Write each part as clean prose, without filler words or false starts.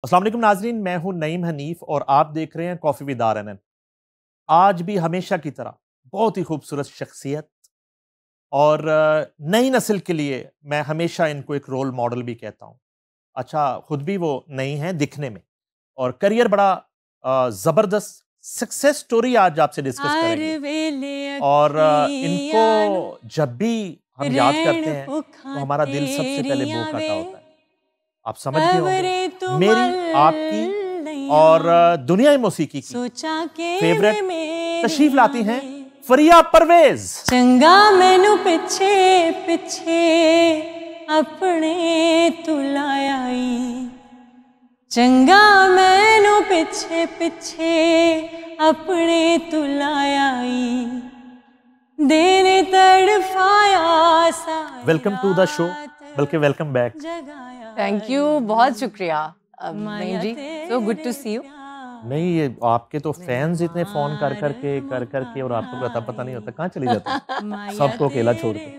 अस्सलाम वालेकुम नाजरीन, मैं हूं नईम हनीफ और आप देख रहे हैं कॉफी विद RNN। आज भी हमेशा की तरह बहुत ही खूबसूरत शख्सियत और नई नस्ल के लिए मैं हमेशा इनको एक रोल मॉडल भी कहता हूं। अच्छा, खुद भी वो नई हैं दिखने में और करियर बड़ा जबरदस्त सक्सेस स्टोरी आज आपसे डिस्कस करेंगे। और इनको जब भी हम याद करते हैं तो हमारा दिल सबसे पहले बो काटा होता है। आप समझ गए होंगे मेरी, आपकी और दुनिया मौसीकी की फेवरेट तशरीफ लाती हैं फरिया परवेज। चंगा मैनू पिछे पिछे अपने तू लायाई, चंगा मैनू पिछे पिछे अपने तू लायाई, देने तड़फाया सारी वेलकम टू द शो, बल्कि वेलकम बैक। थैंक यू, बहुत शुक्रिया Naeem ji, so good to see you. नहीं, ये आपके तो फैंस इतने फोन कर करके और आपको पता नहीं होता कहाँ चली जाती है सबको अकेला छोड़ के।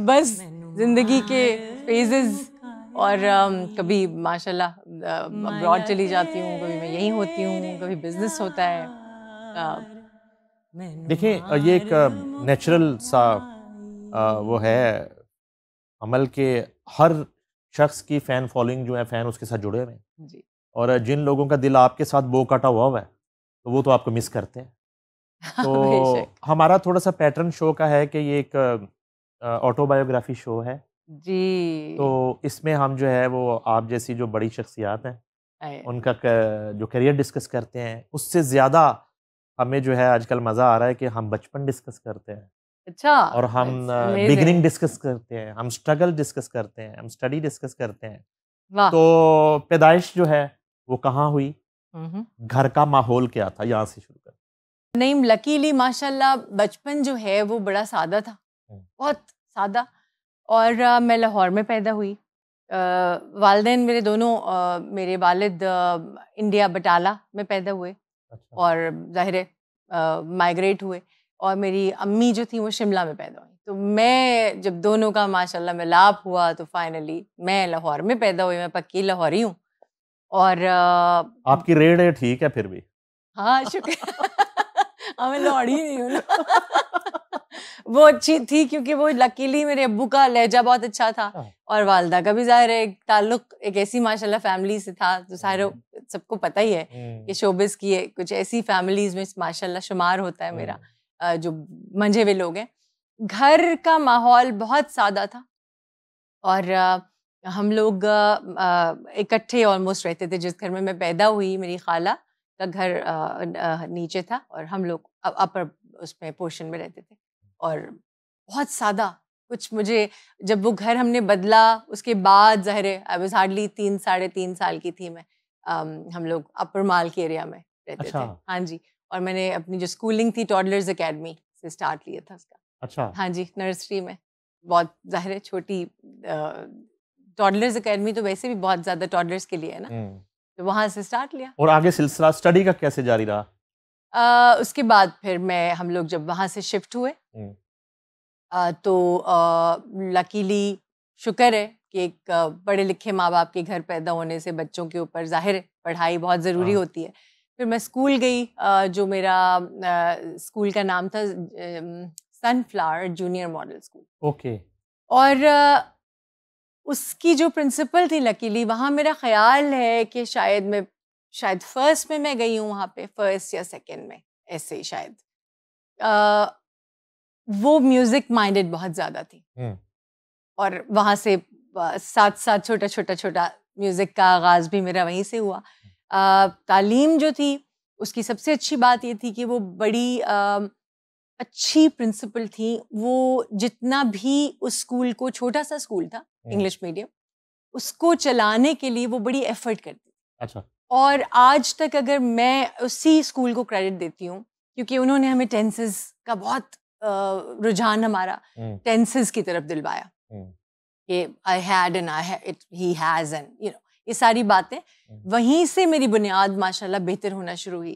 बस जिंदगी के फेजेस और कभी माशाल्लाह अब्रॉड चली जाती हूँ, कभी मैं यहीं होती हूँ, कभी बिजनेस होता है। देखिए, ये एक नेचुरल सा वो है अमल के हर शख्स की फैन फॉलोइंग जो है, फैन उसके साथ जुड़े हुए हैं जी। और जिन लोगों का दिल आपके साथ बो काटा हुआ है तो वो तो आपको मिस करते हैं। तो हमारा थोड़ा सा पैटर्न शो का है कि ये एक ऑटोबायोग्राफी शो है जी। तो इसमें हम जो है वो आप जैसी जो बड़ी शख्सियात हैं उनका जो करियर डिस्कस करते हैं, उससे ज़्यादा हमें जो है आजकल मज़ा आ रहा है कि हम बचपन डिस्कस करते हैं। अच्छा। और हम बिगिनिंग डिस्कस करते हैं, हम स्ट्रगल डिस्कस करते हैं, हम स्टडी डिस्कस करते हैं। वाह। तो पैदाइश जो है वो कहाँ हुई, घर का माहौल क्या था, यहाँ से शुरू कर। नहीं, लकीली माशाल्लाह बचपन जो है वो बड़ा सादा था, बहुत सादा। और मैं लाहौर में पैदा हुई। वालिदैन मेरे दोनों, मेरे वालिद इंडिया बटाला में पैदा हुए। अच्छा। और ज़ाहिर है माइग्रेट हुए, और मेरी अम्मी जो थी वो शिमला में पैदा हुई। तो मैं जब दोनों का माशाल्लाह मिलाप हुआ तो फाइनली मैं लाहौर में पैदा हुई, मैं पक्की लाहौरी हूँ। और आपकी रेड है ठीक है फिर भी। हाँ, शुक्र। मैं लाहौरी नहीं हूँ ना। वो अच्छी थी क्योंकि वो लकीली मेरे अब्बू का लहजा बहुत अच्छा था और वालदा का भी ज़ाहिर है एक ताल्लुक एक ऐसी माशाल्लाह फैमिली से था। तो सारे सबको पता ही है कि शोबिस की कुछ ऐसी फैमिलीज में माशाल्लाह शुमार होता है मेरा, जो मंझे हुए लोग हैं। घर का माहौल बहुत सादा था और हम लोग इकट्ठे ऑलमोस्ट रहते थे। जिस घर में मैं पैदा हुई, मेरी खाला का घर नीचे था और हम लोग अपर उसमें पोर्शन में रहते थे और बहुत सादा कुछ। मुझे जब वो घर हमने बदला उसके बाद ज़ाहिर है आई वाज हार्डली 3 साढ़े 3 साल की थी मैं। हम लोग अपर माल के एरिया में रहते थे। हाँ जी। और मैंने अपनी जो स्कूलिंग थी टॉडलर्स अकेडमी से स्टार्ट लिया था उसका। अच्छा। हाँ जी, नर्सरी में। बहुत ज़ाहिर है छोटी टॉडलर्स अकेडमी तो वैसे भी बहुत ज़्यादा टॉडलर्स के लिए है ना, तो वहाँ से स्टार्ट लिया। और आगे सिलसिला स्टडी का कैसे जारी रहा? उसके बाद फिर हम लोग जब वहाँ से शिफ्ट हुए तो लकीली शुक्र है कि एक पढ़े लिखे माँ बाप के घर पैदा होने से बच्चों के ऊपर ज़ाहिर है पढ़ाई बहुत ज़रूरी होती है। फिर मैं स्कूल गई, जो मेरा स्कूल का नाम था sunflower junior model school. Okay. और उसकी जो प्रिंसिपल थी लकीली, वहाँ मेरा ख्याल है कि शायद फर्स्ट में मैं गई हूँ वहाँ पे, फर्स्ट या सेकंड में ऐसे ही शायद। वो म्यूज़िक माइंडेड बहुत ज़्यादा थी और वहाँ से साथ साथ छोटा म्यूज़िक का आगाज़ भी मेरा वहीं से हुआ। तालीम जो थी उसकी सबसे अच्छी बात ये थी कि वो बड़ी अच्छी प्रिंसिपल थी। वो जितना भी उस स्कूल को, छोटा सा स्कूल था इंग्लिश मीडियम, उसको चलाने के लिए वो बड़ी एफर्ट करती थी। अच्छा। और आज तक अगर मैं उसी स्कूल को क्रेडिट देती हूँ क्योंकि उन्होंने हमें टेंसेस का बहुत रुझान हमारा टेंसेस की तरफ दिलवाया कि I had and he has and ये सारी बातें वहीं से मेरी बुनियाद माशाल्लाह बेहतर होना शुरू हुई।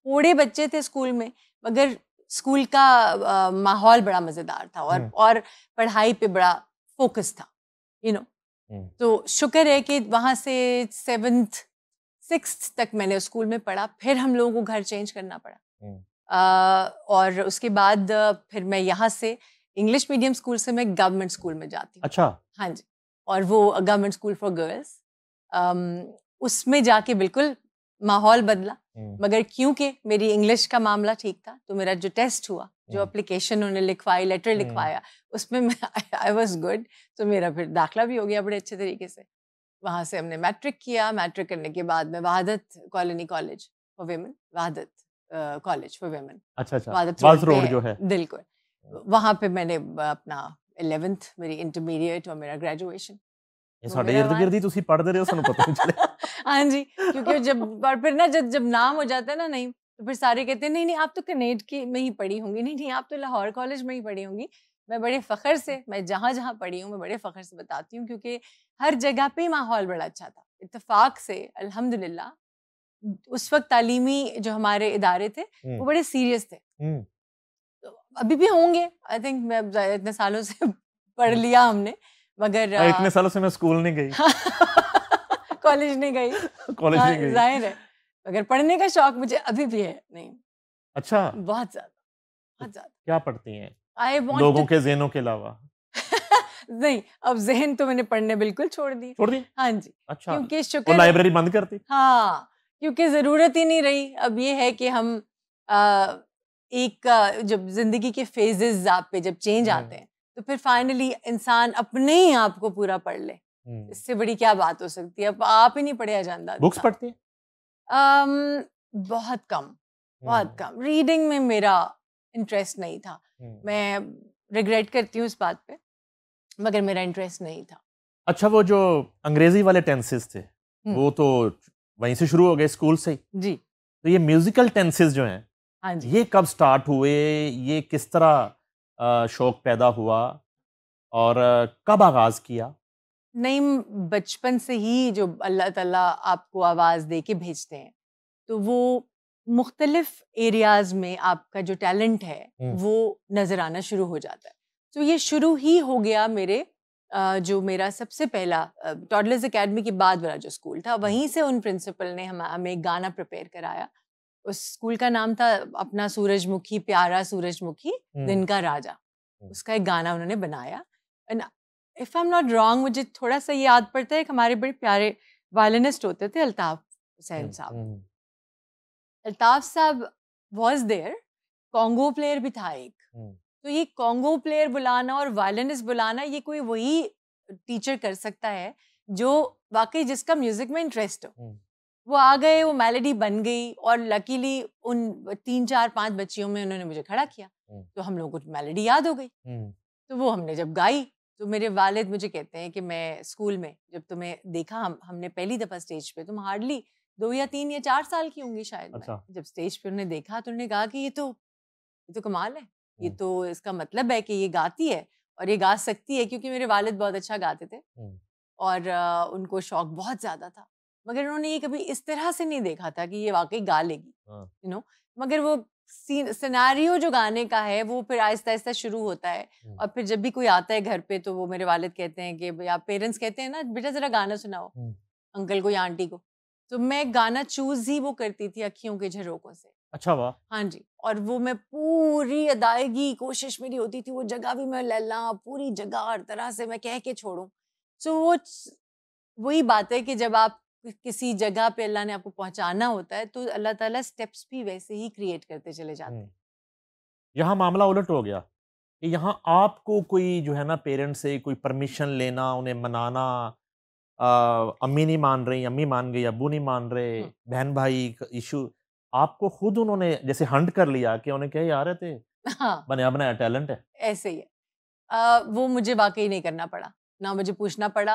थोड़े बच्चे थे स्कूल में मगर स्कूल का माहौल बड़ा मज़ेदार था और पढ़ाई पे बड़ा फोकस था। तो शुक्र है कि वहाँ से 7th 6th तक मैंने स्कूल में पढ़ा, फिर हम लोगों को घर चेंज करना पड़ा। और उसके बाद फिर मैं यहाँ से इंग्लिश मीडियम स्कूल से मैं गवर्नमेंट स्कूल में जाती हूँ। अच्छा। हाँ जी, और वो गवर्नमेंट स्कूल फॉर गर्ल्स, उसमें जाके बिल्कुल माहौल बदला। मगर क्योंकि मेरी इंग्लिश का मामला ठीक था, तो मेरा जो टेस्ट हुआ, जो एप्लीकेशन उन्होंने लिखवाई, लेटर लिखवाया, उसमें मैं आई वाज गुड, तो मेरा फिर दाखला भी हो गया बड़े अच्छे तरीके से। वहाँ से हमने मैट्रिक किया। मैट्रिक करने के बाद मैं Wahadat colony college for women, Wahadat college for women, अच्छा अच्छा, वहादत वाल्स रोड जो है, बिल्कुल, वहाँ पे मैंने अपना 11th मेरी इंटरमीडिएट और मेरा ग्रेजुएशन। ये साडे इर्द गिर्द ही तुसी पढ़दे रहे हो, सानू पता नहीं चले। हाँ जी, क्योंकि जब और फिर ना जब नाम हो जाता है ना, नहीं तो फिर सारे कहते हैं नहीं नहीं आप तो कनेड की में ही पढ़ी होंगी, नहीं नहीं आप तो लाहौर कॉलेज में ही पढ़ी होंगी। मैं बड़े फ़ख्र से, मैं जहाँ जहाँ पढ़ी हूँ मैं बड़े फ़ख्र से बताती हूँ, क्योंकि हर जगह पे माहौल बड़ा अच्छा था। इत्तेफाक से अल्हम्दुलिल्लाह उस वक्त तालीमी जो हमारे इदारे थे वो बड़े सीरियस थे। तो अभी भी होंगे, आई थिंक मैं इतने सालों से पढ़ लिया हमने, मगर इतने सालों से मैं स्कूल नहीं गई, कॉलेज नहीं गई, कॉलेज नहीं गई, जाहिर है, मगर पढ़ने का शौक मुझे अभी भी है। नहीं अच्छा, बहुत ज्यादा, बहुत ज्यादा। क्या पढ़ती हैं लोगों के ज़हनों के अलावा? नहीं, अब ज़हन तो मैंने पढ़ने बिल्कुल छोड़ दी। छोड़ दी? हाँ जी, अच्छा, क्योंकि शुक्र वो लाइब्रेरी बंद कर दी? हाँ, क्योंकि ज़रूरत ही नहीं रही। अब ये है कि हम जब जिंदगी के फेजेस आप पे जब चेंज आते हैं, तो फिर फाइनली इंसान अपने ही आप को पूरा पढ़ ले, इससे बड़ी क्या बात हो सकती है। अब आप ही नहीं पढ़िया जाता। बुक्स पढ़ती हैं? बहुत कम, बहुत कम। रीडिंग में मेरा इंटरेस्ट नहीं था। मैं रिग्रेट करती हूँ इस बात पे, मगर मेरा इंटरेस्ट नहीं था। अच्छा, वो जो अंग्रेजी वाले टेंसेस थे वो तो वहीं से शुरू हो गए, स्कूल से ही जी। तो ये म्यूजिकल टेंसेस जो हैं, हाँ जी, ये कब स्टार्ट हुए, ये किस तरह शौक पैदा हुआ और कब आगाज किया? नहीं, बचपन से ही जो अल्लाह ताला आपको आवाज़ दे के भेजते हैं, तो वो मुख्तलिफ एरियाज़ में आपका जो टैलेंट है वो नज़र आना शुरू हो जाता है। तो ये शुरू ही हो गया मेरे जो मेरा सबसे पहला टॉडलर्स एकेडमी के बाद वाला जो स्कूल था, वहीं से उन प्रिंसिपल ने हमें गाना प्रिपेयर कराया। उस स्कूल का नाम था अपना सूरजमुखी, प्यारा सूरजमुखी दिन का राजा। उसका एक गाना उन्होंने बनाया। And if I am not wrong, मुझे थोड़ा सा याद पड़ता है कि हमारे बड़े प्यारे वायलिनिस्ट होते थे अल्ताफ हुसैन साहब। अल्ताफ साहब वाज देयर, कॉन्गो प्लेयर भी था एक। तो ये कॉन्गो प्लेयर बुलाना और वायलिनिस्ट बुलाना, ये कोई वही टीचर कर सकता है जो वाकई जिसका म्यूजिक में इंटरेस्ट हो। वो आ गए, वो मेलोडी बन गई, और लकीली उन 3 4 5 बच्चियों में उन्होंने मुझे खड़ा किया, तो हम लोगों को मेलोडी याद हो गई। तो वो हमने जब गाई, तो मेरे वालिद मुझे कहते हैं कि मैं स्कूल में जब तुम्हें देखा, हमने पहली दफा स्टेज पे, तुम हार्डली 2 या 3 या 4 साल की होंगी शायद। अच्छा। मैं जब स्टेज पे उन्हें देखा तो उन्होंने कहा कि ये तो कमाल है, ये तो इसका मतलब है कि ये गाती है और ये गा सकती है, क्योंकि मेरे वालिद बहुत अच्छा गाते थे और उनको शौक बहुत ज्यादा था। मगर उन्होंने ये कभी इस तरह से नहीं देखा था कि ये वाकई गा लेगी, यू नो। मगर वो सिनेरियो जो गाने का है वो फिर आहिस्ता आहिस्ता शुरू होता है, और फिर जब भी कोई आता है घर पे तो वो मेरे वालिद कहते हैं कि या पेरेंट्स कहते हैं ना, बेटा जरा गाना सुनाओ अंकल को या आंटी को। तो मैं गाना चूज ही वो करती थी अखियों के झरोकों से। अच्छा, वाह। हाँ जी, और वो मैं पूरी अदायगी, कोशिश मेरी होती थी वो जगह भी मैं लैला, पूरी जगह हर तरह से मैं कह के छोड़ूं। सो वही बात है कि जब आप किसी जगह पे अल्लाह ने आपको पहुंचाना होता है, तो अल्लाह ताला स्टेप्स भी वैसे ही क्रिएट करते चले जाते हैं। यहाँ मामला उलट हो गया कि यहाँ आपको कोई जो है ना पेरेंट्स से कोई परमिशन लेना, उन्हें मनाना, अम्मी नहीं मान रही, अम्मी मान गई, अब्बू नहीं मान रहे, बहन भाई इशू, आपको खुद उन्होंने जैसे हंट कर लिया कि उन्हें क्या यार है थे हाँ, बनाया बनाया टैलेंट है, ऐसे ही है। वो मुझे वाकई नहीं करना पड़ा, ना मुझे पूछना पड़ा।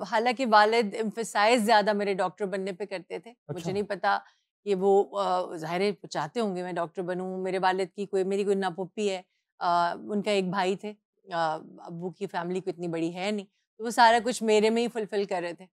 हालांकि वालिद एम्फसाइज ज्यादा मेरे डॉक्टर बनने पे करते थे। अच्छा। मुझे नहीं पता कि वो जाहिर है चाहते होंगे मैं डॉक्टर बनूं। मेरे वालिद की मेरी कोई नापुप्पी है, उनका एक भाई थे, अब्बू की फैमिली को इतनी बड़ी है नहीं, तो वो सारा कुछ मेरे में ही फुलफिल कर रहे थे।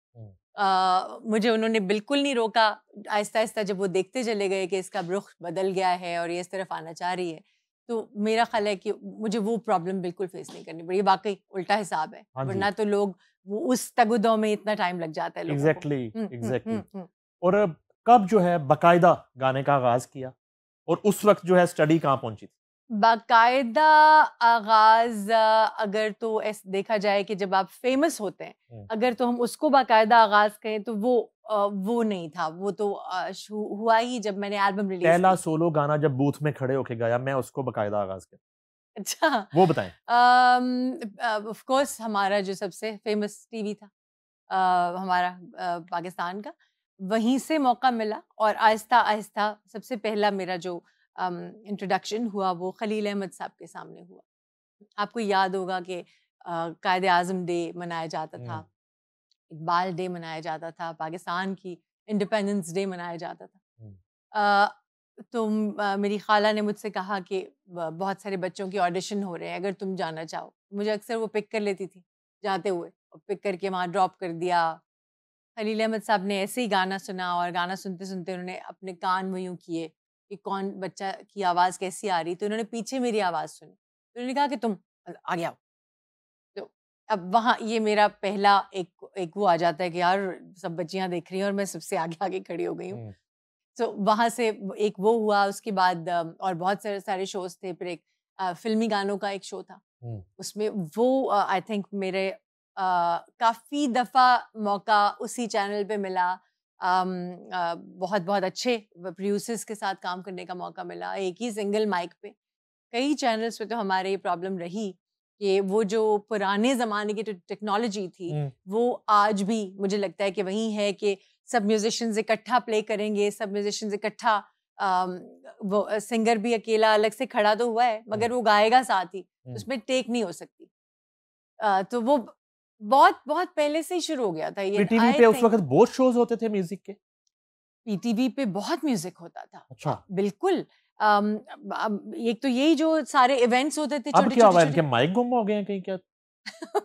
मुझे उन्होंने बिल्कुल नहीं रोका। आहिस्ता आहिस्ता जब वो देखते चले गए कि इसका रुख बदल गया है और ये इस तरफ आना चाह रही है, तो मेरा ख्याल है कि मुझे वो प्रॉब्लम बिल्कुल फेस नहीं करनी पड़ी। वाकई उल्टा हिसाब है, हाँ जी, वरना तो लोग वो उस तगुदों में इतना टाइम लग जाता है लोगों को। एग्जैक्टली। और कब जो है बाकायदा गाने का आगाज किया, और उस वक्त जो है स्टडी कहाँ पहुंची थी? बाकायदा आगाज अगर तो ऐसे देखा जाए कि जब आप फेमस होते हैं, अगर तो हम उसको बाकायदा आगाज कहें तो वो नहीं था। वो तो हुआ ही जब मैंने एल्बम रिलीज पहला की। सोलो गाना जब बूथ में खड़े होके गाया, मैं उसको बाकायदा आगाज किया, अच्छा, वो बताएं। ऑफ कोर्स हमारा जो सबसे फेमस टीवी था हमारा पाकिस्तान का, वहीं से मौका मिला, और आहिस्ता आहिस्ता सबसे पहला मेरा जो इंट्रोडक्शन हुआ वो खलील अहमद साहब के सामने हुआ। आपको याद होगा कि कायदे आज़म डे मनाया जाता था, इकबाल डे मनाया जाता था, पाकिस्तान की इंडिपेंडेंस डे मनाया जाता था। तो मेरी खाला ने मुझसे कहा कि बहुत सारे बच्चों की ऑडिशन हो रहे हैं, अगर तुम जाना चाहो। मुझे अक्सर वो पिक कर लेती थी जाते हुए, और पिक करके वहाँ ड्रॉप कर दिया। खलील अहमद साहब ने ऐसे ही गाना सुना, और गाना सुनते सुनते उन्होंने अपने कान वो यूँ किए कि कौन बच्चा की आवाज़ कैसी आ रही, तो उन्होंने पीछे मेरी आवाज़ सुनी, तो उन्होंने कहा कि तुम आगे आओ। तो अब वहाँ ये मेरा पहला एक वो आ जाता है कि यार सब बच्चियाँ देख रही हैं और मैं सबसे आगे आगे खड़ी हो गई हूँ। तो वहाँ से एक वो हुआ, उसके बाद और बहुत सारे शोज थे। फिर एक फिल्मी गानों का एक शो था, उसमें वो आई थिंक मेरे काफ़ी दफ़ा मौका उसी चैनल पे मिला। बहुत बहुत अच्छे प्रोड्यूसर्स के साथ काम करने का मौका मिला, एक ही सिंगल माइक पे। कई चैनल्स पे तो हमारे ये प्रॉब्लम रही कि वो जो पुराने ज़माने की टेक्नोलॉजी थी, वो आज भी मुझे लगता है कि वही है कि सब म्यूजिशियंस इकट्ठा प्ले करेंगे, सब म्यूजिशियंस इकट्ठा, वो सिंगर भी अकेला अलग से खड़ा तो हुआ है, मगर वो गाएगा साथ ही, उसमें टेक नहीं हो सकती। तो वो बहुत बहुत पहले से ही शुरू हो गया था ये। पीटीवी पे उस वक्त बहुत शोज होते थे म्यूजिक के। पीटीवी पे बहुत म्यूजिक होता था। अच्छा, बिल्कुल। एक तो यही जो सारे इवेंट्स होते थे अब क्या हुआ, छोटे-छोटे इनके माइक गुम हो गए हैं कहीं क्या?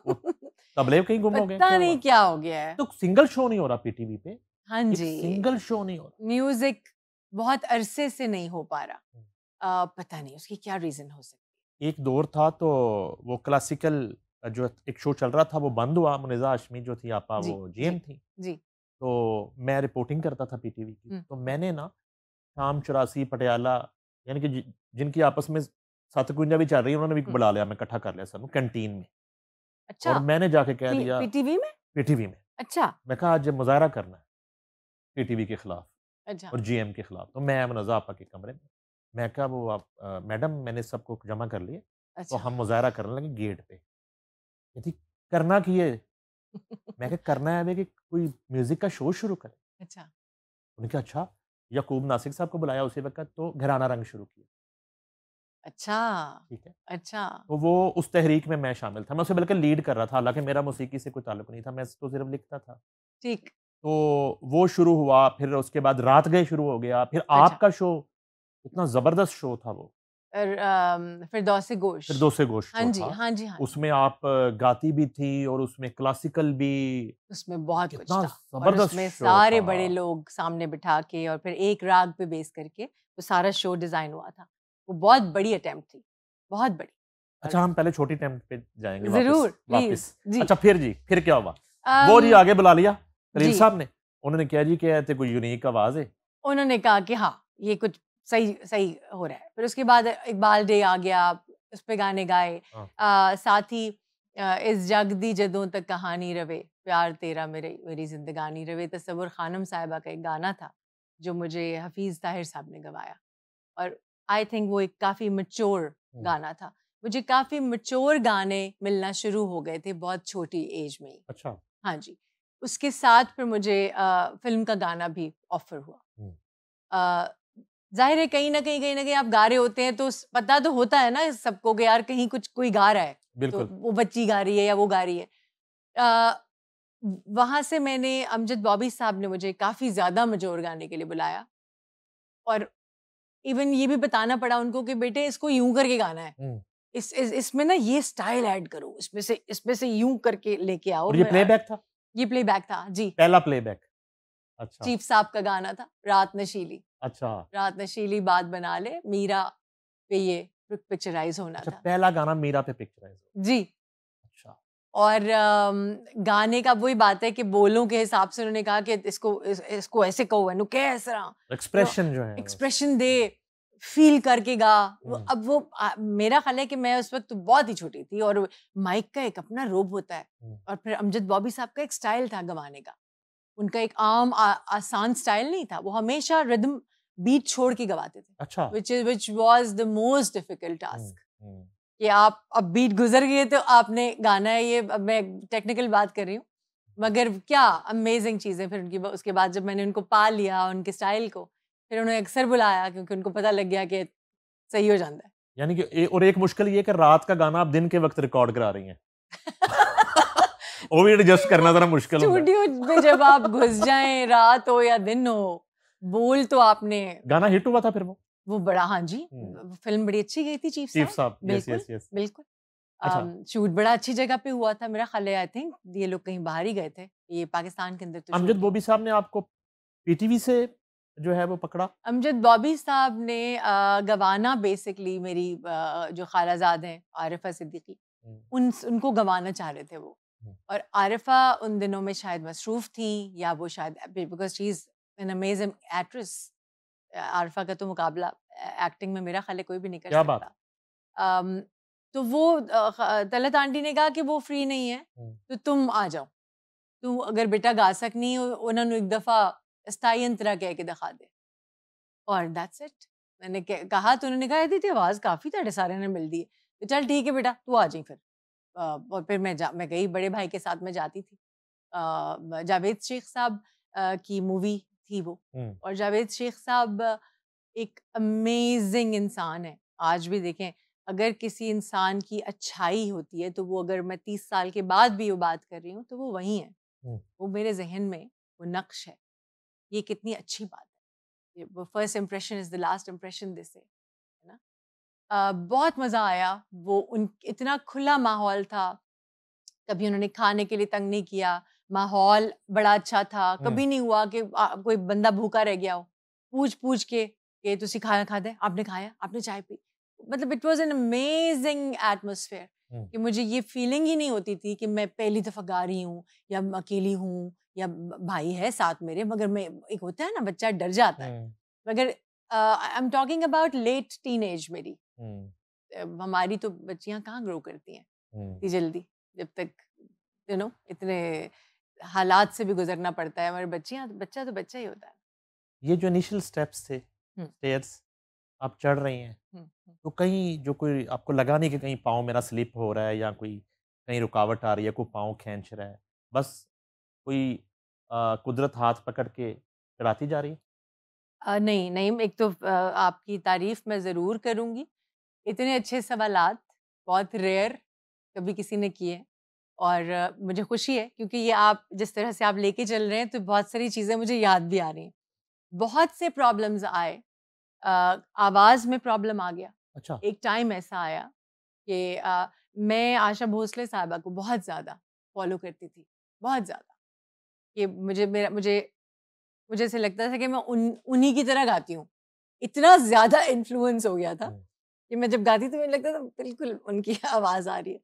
वो तबले कहीं गुम हो गए हैं, पता क्या नहीं हुआ? क्या हो गया है। तो सिंगल शो नहीं हो रहा पीटीवी पे, हाँ एक जी, सिंगल शो नहीं हो रहा। म्यूजिक बहुत अरसे से नहीं हो पा रहा। पता नहीं उसकी क्या रीजन हो सकती एक दौर था तो वो क्लासिकल जो एक शो चल रहा था वो बंद हुआ, मुनिज़ा हाशमी जो थी आपा है। जी, वो जी, जीएम थी। जी। तो मैं रिपोर्टिंग करता था पीटीवी की, हुँ, तो मैंने ना शाम 84 पटियाला, यानी कि जिनकी आपस में 751 भी चल रही है, उन्होंने भी हुँ। बुला लिया, मैं इकट्ठा कर लिया सबको कैंटीन में, अच्छा, और मैंने जाके कह दिया पीटीवी में? पीटीवी में, अच्छा, मैं कहा आज मुज़ाहरा करना है पीटीवी के खिलाफ अच्छा, और जीएम के खिलाफ। तो मैं मुनज़्ज़ा आपा के कमरे में, मैं कहा वो आप मैडम मैंने सबको जमा कर लिए, तो अच्छा। हम मुज़ाहरा करने लगे गेट पे। कहती करना की है? मैं कहा करना है हमें कि कोई म्यूजिक का शो शुरू करें। अच्छा, उन्होंने कहा अच्छा, याकूब नासिक साहब को बुलाया उसी वक़्त, तो घराना रंग शुरू किया। अच्छा, ठीक है? अच्छा। तो वो उस तहरीक में मैं शामिल था। मैं उसे बल्कि लीड कर रहा था, हालाँकि मेरा मौसीकी से कोई ताल्लुक नहीं था, मैं तो सिर्फ़ लिखता था। ठीक। तो वो शुरू हुआ, फिर उसके बाद रात गए शुरू हो गया, फिर अच्छा। आपका शो, इतना ज़बरदस्त शो था वो। और फिरदौसी गोश। फिरदौसे गोश्त हाँ शो जी, था। हाँ जी, हाँ जी। उसमें आप गाती भी थी और उसमें क्लासिकल भी, उसमें बहुत कुछ कितना था, और ज़बरदस्त उसमें शो सारे था। बड़े लोग सामने बिठा के और फिर एक राग पे बेस करके वो सारा शो डिज़ाइन हुआ था। वो बहुत बड़ी अटेम्प्ट थी, बहुत बड़ी। और अच्छा, हम पहले छोटी टेम्प पे जाएँगे वापस ज़रूर, प्लीज़। वापस। जी। अच्छा फिर क्या हुआ? वो जी अम, आगे बुला लिया, खलील जी, साहब ने। उन्होंने कहा जी क्या है, ते कोई यूनिक आवाज़ है। उन्होंने कहा कि हाँ, ये कुछ सही सही हो रहा है। फिर उसके बाद इकबाल डे आ गया, उस पे गाने गाए। हाँ, साथ ही इस जग दी जदों तक कहानी रवे, प्यार तेरा मेरी ज़िंदगानी रवे, तसव्वुर खानम साहिबा का एक गाना था, जो मुझे हफ़ीज़ ताहिर साहब ने गवाया। और आई थिंक वो एक काफ़ी मैच्योर हुँ, गाना था। मुझे काफ़ी मैच्योर गाने मिलना शुरू हो गए थे बहुत छोटी एज में ही। अच्छा। हाँ जी। उसके साथ फिर मुझे फ़िल्म का गाना भी ऑफ़र हुआ। हुँ, अ, ज़ाहिर है कहीं न कहीं आप गा रहे होते हैं तो पता तो होता है ना सबको कि यार कहीं कुछ कोई गा रहा है, तो बिल्कुल। वो बच्ची गा रही है या वो गा रही है। अ, वहाँ से मैंने अमजद बॉबी साहब ने मुझे काफ़ी ज़्यादा मैच्योर गाने के लिए बुलाया, और इवन ये भी बताना पड़ा उनको कि बेटे इसको यूँ करके गाना है। हुँ, इसमें ना ये स्टाइल ऐड करो, इसमें से यूँ करके लेके आओ। और ये प्लेबैक था? ये प्लेबैक था, जी। पहला प्लेबैक। अच्छा, चीफ साहब का गाना था, रात नशीली। अच्छा। रात नशीली बात बना ले, मीरा पे ये पिक्चराइज होना अच्छा, था। पहला गाना मीरा पे पिक्चराइज हुआ। जी। अच्छा। और गाने का वही बात है कि बोलों के हिसाब से उन्होंने कहा कि इसको ऐसे कहो, नु कैस रहा, एक्सप्रेशन जो है एक्सप्रेशन दे, फील करके गा। हम्म। वो मेरा ख्याल है कि मैं उस वक्त बहुत ही छोटी थी, और माइक का एक अपना रोब होता है, और फिर अमजद बॉबी साहब का एक स्टाइल था गवाने का। उनका एक आम आसान स्टाइल नहीं था, वो हमेशा रिदम बीट छोड़ के गवाते थे। अच्छा। which was the most difficult task। कि आप अब बीट गुजर गए तो आपने गाना है, ये अब मैं टेक्निकल बात कर रही हूँ, मगर क्या अमेजिंग चीज़ें। फिर उनकी उसके बाद जब मैंने उनको पा लिया उनके स्टाइल को, फिर उन्हें अक्सर बुलाया क्योंकि उनको पता लग गया कि सही हो जाता है। यानी कि और एक मुश्किल ये कि रात का गाना आप दिन के वक्त रिकॉर्ड करा रही हैं। वो भी एडजस्ट करना जरा मुश्किल होता है। स्टूडियो में जब आप घुस जाएं, रात हो या दिन हो, बोल तो आपने। गाना हिट हुआ था फिर वो बड़ा, हाँ जी, फिल्म बड़ी अच्छी गई थी चीफ साहब। बिल्कुल बिल्कुल। अच्छा। शूट बड़ा अच्छी जगह पे हुआ था, मेरा ख्याल है। आई थिंक ये लोग कहीं बाहर ही गए थे, ये पाकिस्तान के अंदर तो अमजद बॉबी साहब ने आपको पीटीवी से जो है वो पकड़ा? अमजद बॉबी साहब ने गवाना बेसिकली मेरी जो खालाजाद हैं आरिफा सिद्दीकी, उनको गवाना चाह रहे थे वो। और आरिफा उन दिनों में शायद मसरूफ थी, या वो शायद because she is an amazing actress. Arifa का तो मुकाबला एक्टिंग में मेरा ख्याल है कोई भी नहीं कर क्या सकता। तो वो तलत आंटी ने कहा कि वो फ्री नहीं है, तो तुम आ जाओ, तू अगर बेटा गा सकनी हो, उन्होंने एक दफ़ा स्थाई अंतरा कह के दिखा दे। और दैट्स इट। मैंने कहा तो उन्होंने कहा थी आवाज़ काफ़ी तेरे सारे ने मिल दी है, तो चल ठीक है बेटा तू आ जाई फिर। और फिर मैं गई, बड़े भाई के साथ मैं जाती थी। जावेद शेख साहब की मूवी थी वो, और जावेद शेख साहब एक अमेजिंग इंसान है। आज भी देखें, अगर किसी इंसान की अच्छाई होती है तो वो, अगर मैं 30 साल के बाद भी वो बात कर रही हूँ तो वो वही है। वो मेरे जहन में वो नक्श है। ये कितनी अच्छी बात है। वो first impression is the last impression this है ना। बहुत मज़ा आया। वो उन इतना खुला माहौल था, कभी उन्होंने खाने के लिए तंग नहीं किया, माहौल बड़ा अच्छा था। कभी नहीं हुआ कि कोई बंदा भूखा रह गया हो, पूछ पूछ के कि तुसी खाना खाते, आपने खाया, आपने चाय पी। मतलब it was an amazing atmosphere कि मुझे ये फीलिंग ही नहीं होती थी कि मैं पहली दफ़ा गा रही हूँ, या अकेली हूँ, या भाई है साथ मेरे, मगर मैं, एक होता है ना बच्चा डर जाता है। मगर I am talking about late teenage मेरी। हमारी तो बच्चियां कहाँ ग्रो करती हैं इतनी जल्दी, जब तक इतने हालात से भी गुजरना पड़ता है। हमारी बच्चा तो बच्चा ही होता है। ये जो इनिशियल स्टेप्स थे, स्टेयर्स आप चढ़ रही हैं, तो कहीं जो कोई आपको लगा नहीं कि कहीं पाँव मेरा स्लिप हो रहा है, या कोई कहीं रुकावट आ रही है, कोई पाँव खींच रहा है, बस कोई कुदरत हाथ पकड़ के चढ़ाती जा रही है? नहीं नहीं, एक तो आपकी तारीफ मैं ज़रूर करूँगी। इतने अच्छे सवालात बहुत रेयर कभी किसी ने किए, और मुझे खुशी है क्योंकि ये आप जिस तरह से आप लेके चल रहे हैं तो बहुत सारी चीज़ें मुझे याद भी आ रही हैं। बहुत से प्रॉब्लम्स आए, आवाज़ में प्रॉब्लम आ गया। अच्छा। एक टाइम ऐसा आया कि मैं आशा भोसले साहिबा को बहुत ज़्यादा फॉलो करती थी, बहुत ज़्यादा। कि मुझे ऐसे लगता था कि मैं उन्हीं की तरह गाती हूँ। इतना ज़्यादा इन्फ्लुएंस हो गया था कि मैं जब गाती थी मुझे लगता था बिल्कुल उनकी आवाज़ आ रही है।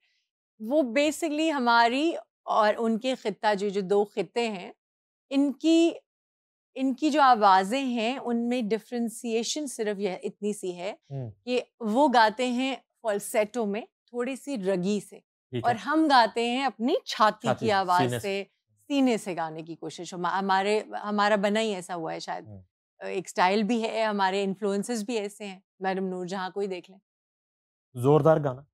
वो बेसिकली हमारी और उनके खित्ता जो 2 खित्ते हैं, इनकी जो आवाज़ें हैं उनमें डिफरेंशिएशन सिर्फ यह इतनी सी है कि वो गाते हैं फ़ॉल्सेटो में थोड़ी-सी रगी से, और हम गाते हैं अपनी छाती की आवाज़ से, सीने से गाने की कोशिश। हमारा बना ही ऐसा हुआ है शायद। एक स्टाइल भी है, हमारे इन्फ्लुएंसेस भी ऐसे हैं। मैडम नूरजहां को ही देख लें। जोरदार गाना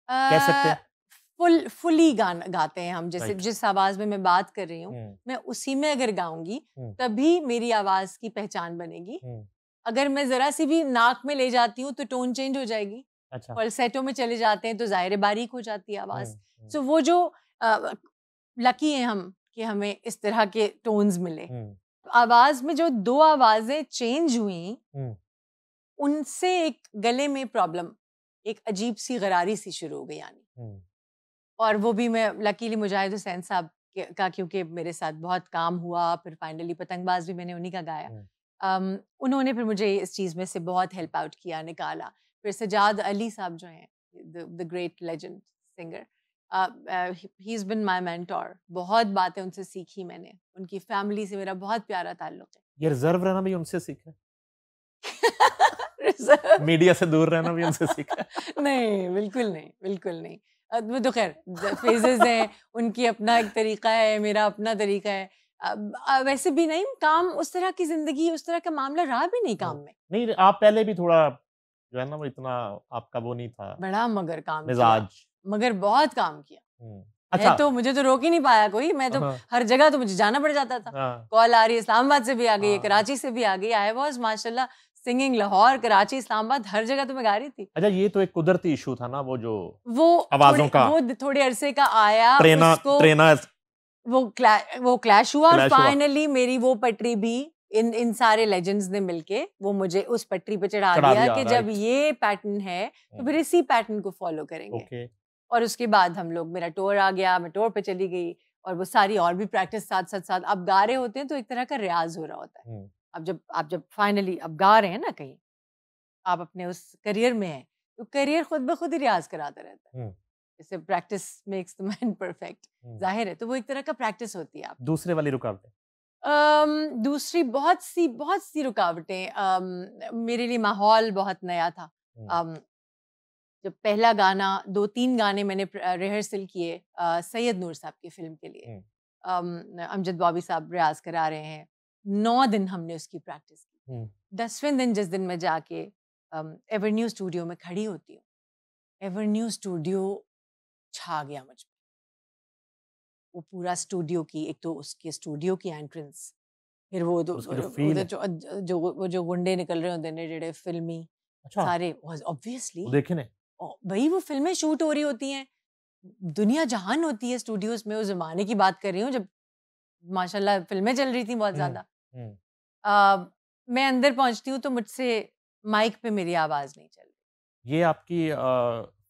कह सकते हैं? फुली गाना गाते हैं हम, जैसे जिस आवाज में मैं बात कर रही हूँ मैं उसी में अगर गाऊंगी तभी मेरी आवाज की पहचान बनेगी। अगर मैं जरा सी भी नाक में ले जाती हूँ तो टोन चेंज हो जाएगी। अच्छा। फॉल्सेटो में चले जाते हैं तो जाहिर बारीक हो जाती है आवाज। सो वो जो लकी हैं हम कि हमें इस तरह के टोन्स मिले। आवाज में जो 2 आवाजें चेंज हुई उनसे एक गले में प्रॉब्लम, एक अजीब सी गरारी सी शुरू हो गई यानी। और वो भी मैं लकीली मुजाहिद हुसैन साहब का, क्योंकि मेरे साथ बहुत काम हुआ, फिर फाइनली पतंगबाज भी मैंने उन्हीं का गाया। उन्होंने फिर मुझे इस चीज़ में से बहुत हेल्प आउट किया, निकाला। फिर सजाद अली साहब जो हैं, the great legend singer, he is been my mentor. बहुत बातें उनसे सीखी मैंने, उनकी फैमिली से मेरा बहुत प्यारा ताल्लुक है। ये रिजर्व रहना भी उनसे सीखा है, रिजर्व मीडिया से दूर रहना भी उनसे सीखा है। नहीं, बिल्कुल नहीं, बिल्कुल नहीं। वो तो खैर फेजेस हैं, उनकी अपना एक तरीका है, मेरा अपना तरीका है। वैसे भी नहीं, काम उस तरह की जिंदगी, उस तरह का मामला रहा भी नहीं काम में। नहीं, आप पहले भी थोड़ा जो है ना वो इतना आपका वो नहीं था बड़ा मगर काम किया, मिजाज। मगर बहुत काम किया। अच्छा, तो मुझे तो रोक ही नहीं पाया कोई, मैं तो हर जगह तो मुझे जाना पड़ जाता था। कॉल आ रही है, इस्लामाबाद से भी आ गई है, कराची से भी आ गई। आई वाज माशाल्लाह सिंगिंग लाहौर, कराची, इस्लामाबाद, हर जगह तो मैं गा रही थी। अच्छा, ये तो एक कुदरती इशू था ना, वो आवाजों का, वो थोड़े अरसे का आया, ट्रेना वो क्लैश हुआ, और फाइनली मेरी वो पटरी भी इन सारे लेजेंड्स ने मिलके वो मुझे उस पटरी पे चढ़ा दिया कि जब ये पैटर्न है तो फिर इसी पैटर्न को फॉलो करेंगे। और उसके बाद हम लोग, मेरा टूर आ गया, मैं टूर पे चली गई, और वो सारी और भी प्रैक्टिस साथ अब गा रहे होते हैं तो एक तरह का रियाज हो रहा होता है। अब जब फाइनली अब गा रहे हैं ना, कहीं आप अपने उस करियर में हैं, तो करियर खुद ब खुद ही रियाज कराता रहता है। जैसे practice makes the man perfect, जाहिर है, तो वो एक तरह का प्रैक्टिस होती है। आप दूसरे वाली रुकावटें? दूसरी बहुत सी रुकावटें, मेरे लिए माहौल बहुत नया था। जब पहला गाना, 2-3 गाने मैंने रिहर्सल किए सैयद नूर साहब की फिल्म के लिए, अमजद बॉबी साहब रियाज करा रहे हैं, 9 दिन हमने उसकी प्रैक्टिस की। 10वें दिन जिस दिन मैं जाके एवरन्यू स्टूडियो में खड़ी होती हूँ, एवरन्यू स्टूडियो छा गया मुझ पे। वो पूरा स्टूडियो की, एक तो उसके स्टूडियो की एंट्रेंस, फिर वो जो गुंडे निकल रहे होते हैं जेड़े फिल्मी, सारे ऑब्वियसली देखे ने भाई, वो फिल्में शूट हो रही होती हैं, दुनिया जहान होती है स्टूडियोज में। उस जमाने की बात कर रही हूँ जब माशाल्लाह फिल्में चल रही थी बहुत ज्यादा। मैं अंदर पहुंचती हूँ तो मुझसे माइक पे मेरी आवाज नहीं चल रही। ये आपकी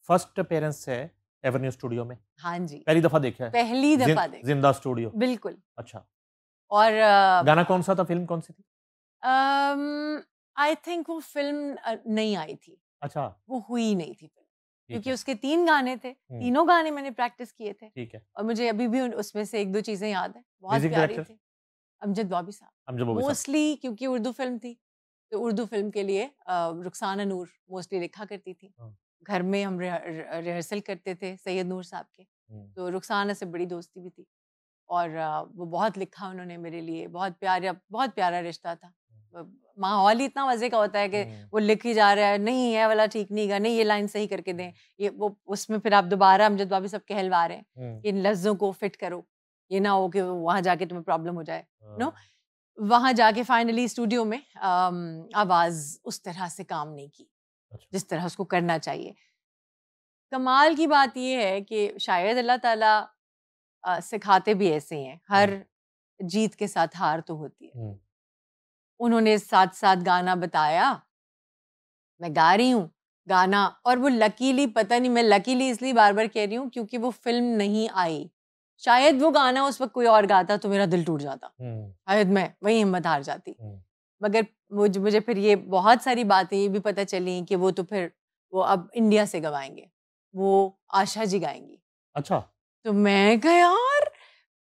फर्स्ट अपीयरेंस है एवेन्यू स्टूडियो में? हाँ जी, पहली दफा देखा है? पहली दफा देखा। जिंदा स्टूडियो? बिल्कुल। अच्छा। और गाना कौन सा था, फिल्म कौन सी थी? आई थिंक वो फिल्म नहीं आई थी। अच्छा, वो हुई नहीं थी फिल्म, क्योंकि उसके 3 गाने थे, तीनों गाने मैंने प्रैक्टिस किए थे। ठीक है। और मुझे अभी भी उसमें से 1-2 चीजें याद है, बहुत प्यारी थी। अमजद बॉबी साहब, मोस्टली क्योंकि उर्दू फिल्म थी, तो उर्दू फिल्म के लिए रुखसाना नूर मोस्टली लिखा करती थी। घर में हम रिहर्सल करते थे सैयद नूर साहब के, तो रुखसाना से बड़ी दोस्ती भी थी, और वो बहुत लिखा उन्होंने मेरे लिए, बहुत प्यारा रिश्ता था। माहौल ही इतना मजे का होता है कि वो लिख ही जा रहा है, नहीं ये वाला ठीक नहीं गा, नहीं ये लाइन सही करके दें, ये वो, उसमें फिर आप दोबारा अमजद बॉबी सब कहलवा रहे हैं कि इन लफ्जों को फिट करो, ये ना हो कि वहां जाके तुम्हें प्रॉब्लम हो जाए। नो, वहां जाके फाइनली स्टूडियो में आवाज उस तरह से काम नहीं की जिस तरह उसको करना चाहिए। कमाल की बात ये है कि शायद अल्लाह ताला सिखाते भी ऐसे हैं, हर जीत के साथ हार तो होती है। उन्होंने साथ साथ गाना बताया, मैं गा रही हूँ गाना, और वो लकीली, पता नहीं, मैं लकीली इसलिए बार बार कह रही हूँ क्योंकि वो फिल्म नहीं आई। शायद वो गाना उस वक्त कोई और गाता तो मेरा दिल टूट जाता, शायद मैं वही हिम्मत हार जाती। मगर मुझे फिर ये बहुत सारी बातें ये भी पता चली कि वो तो फिर वो अब इंडिया से गवाएंगे, वो आशा जी गाएंगी। अच्छा। तो मैं कहा यार,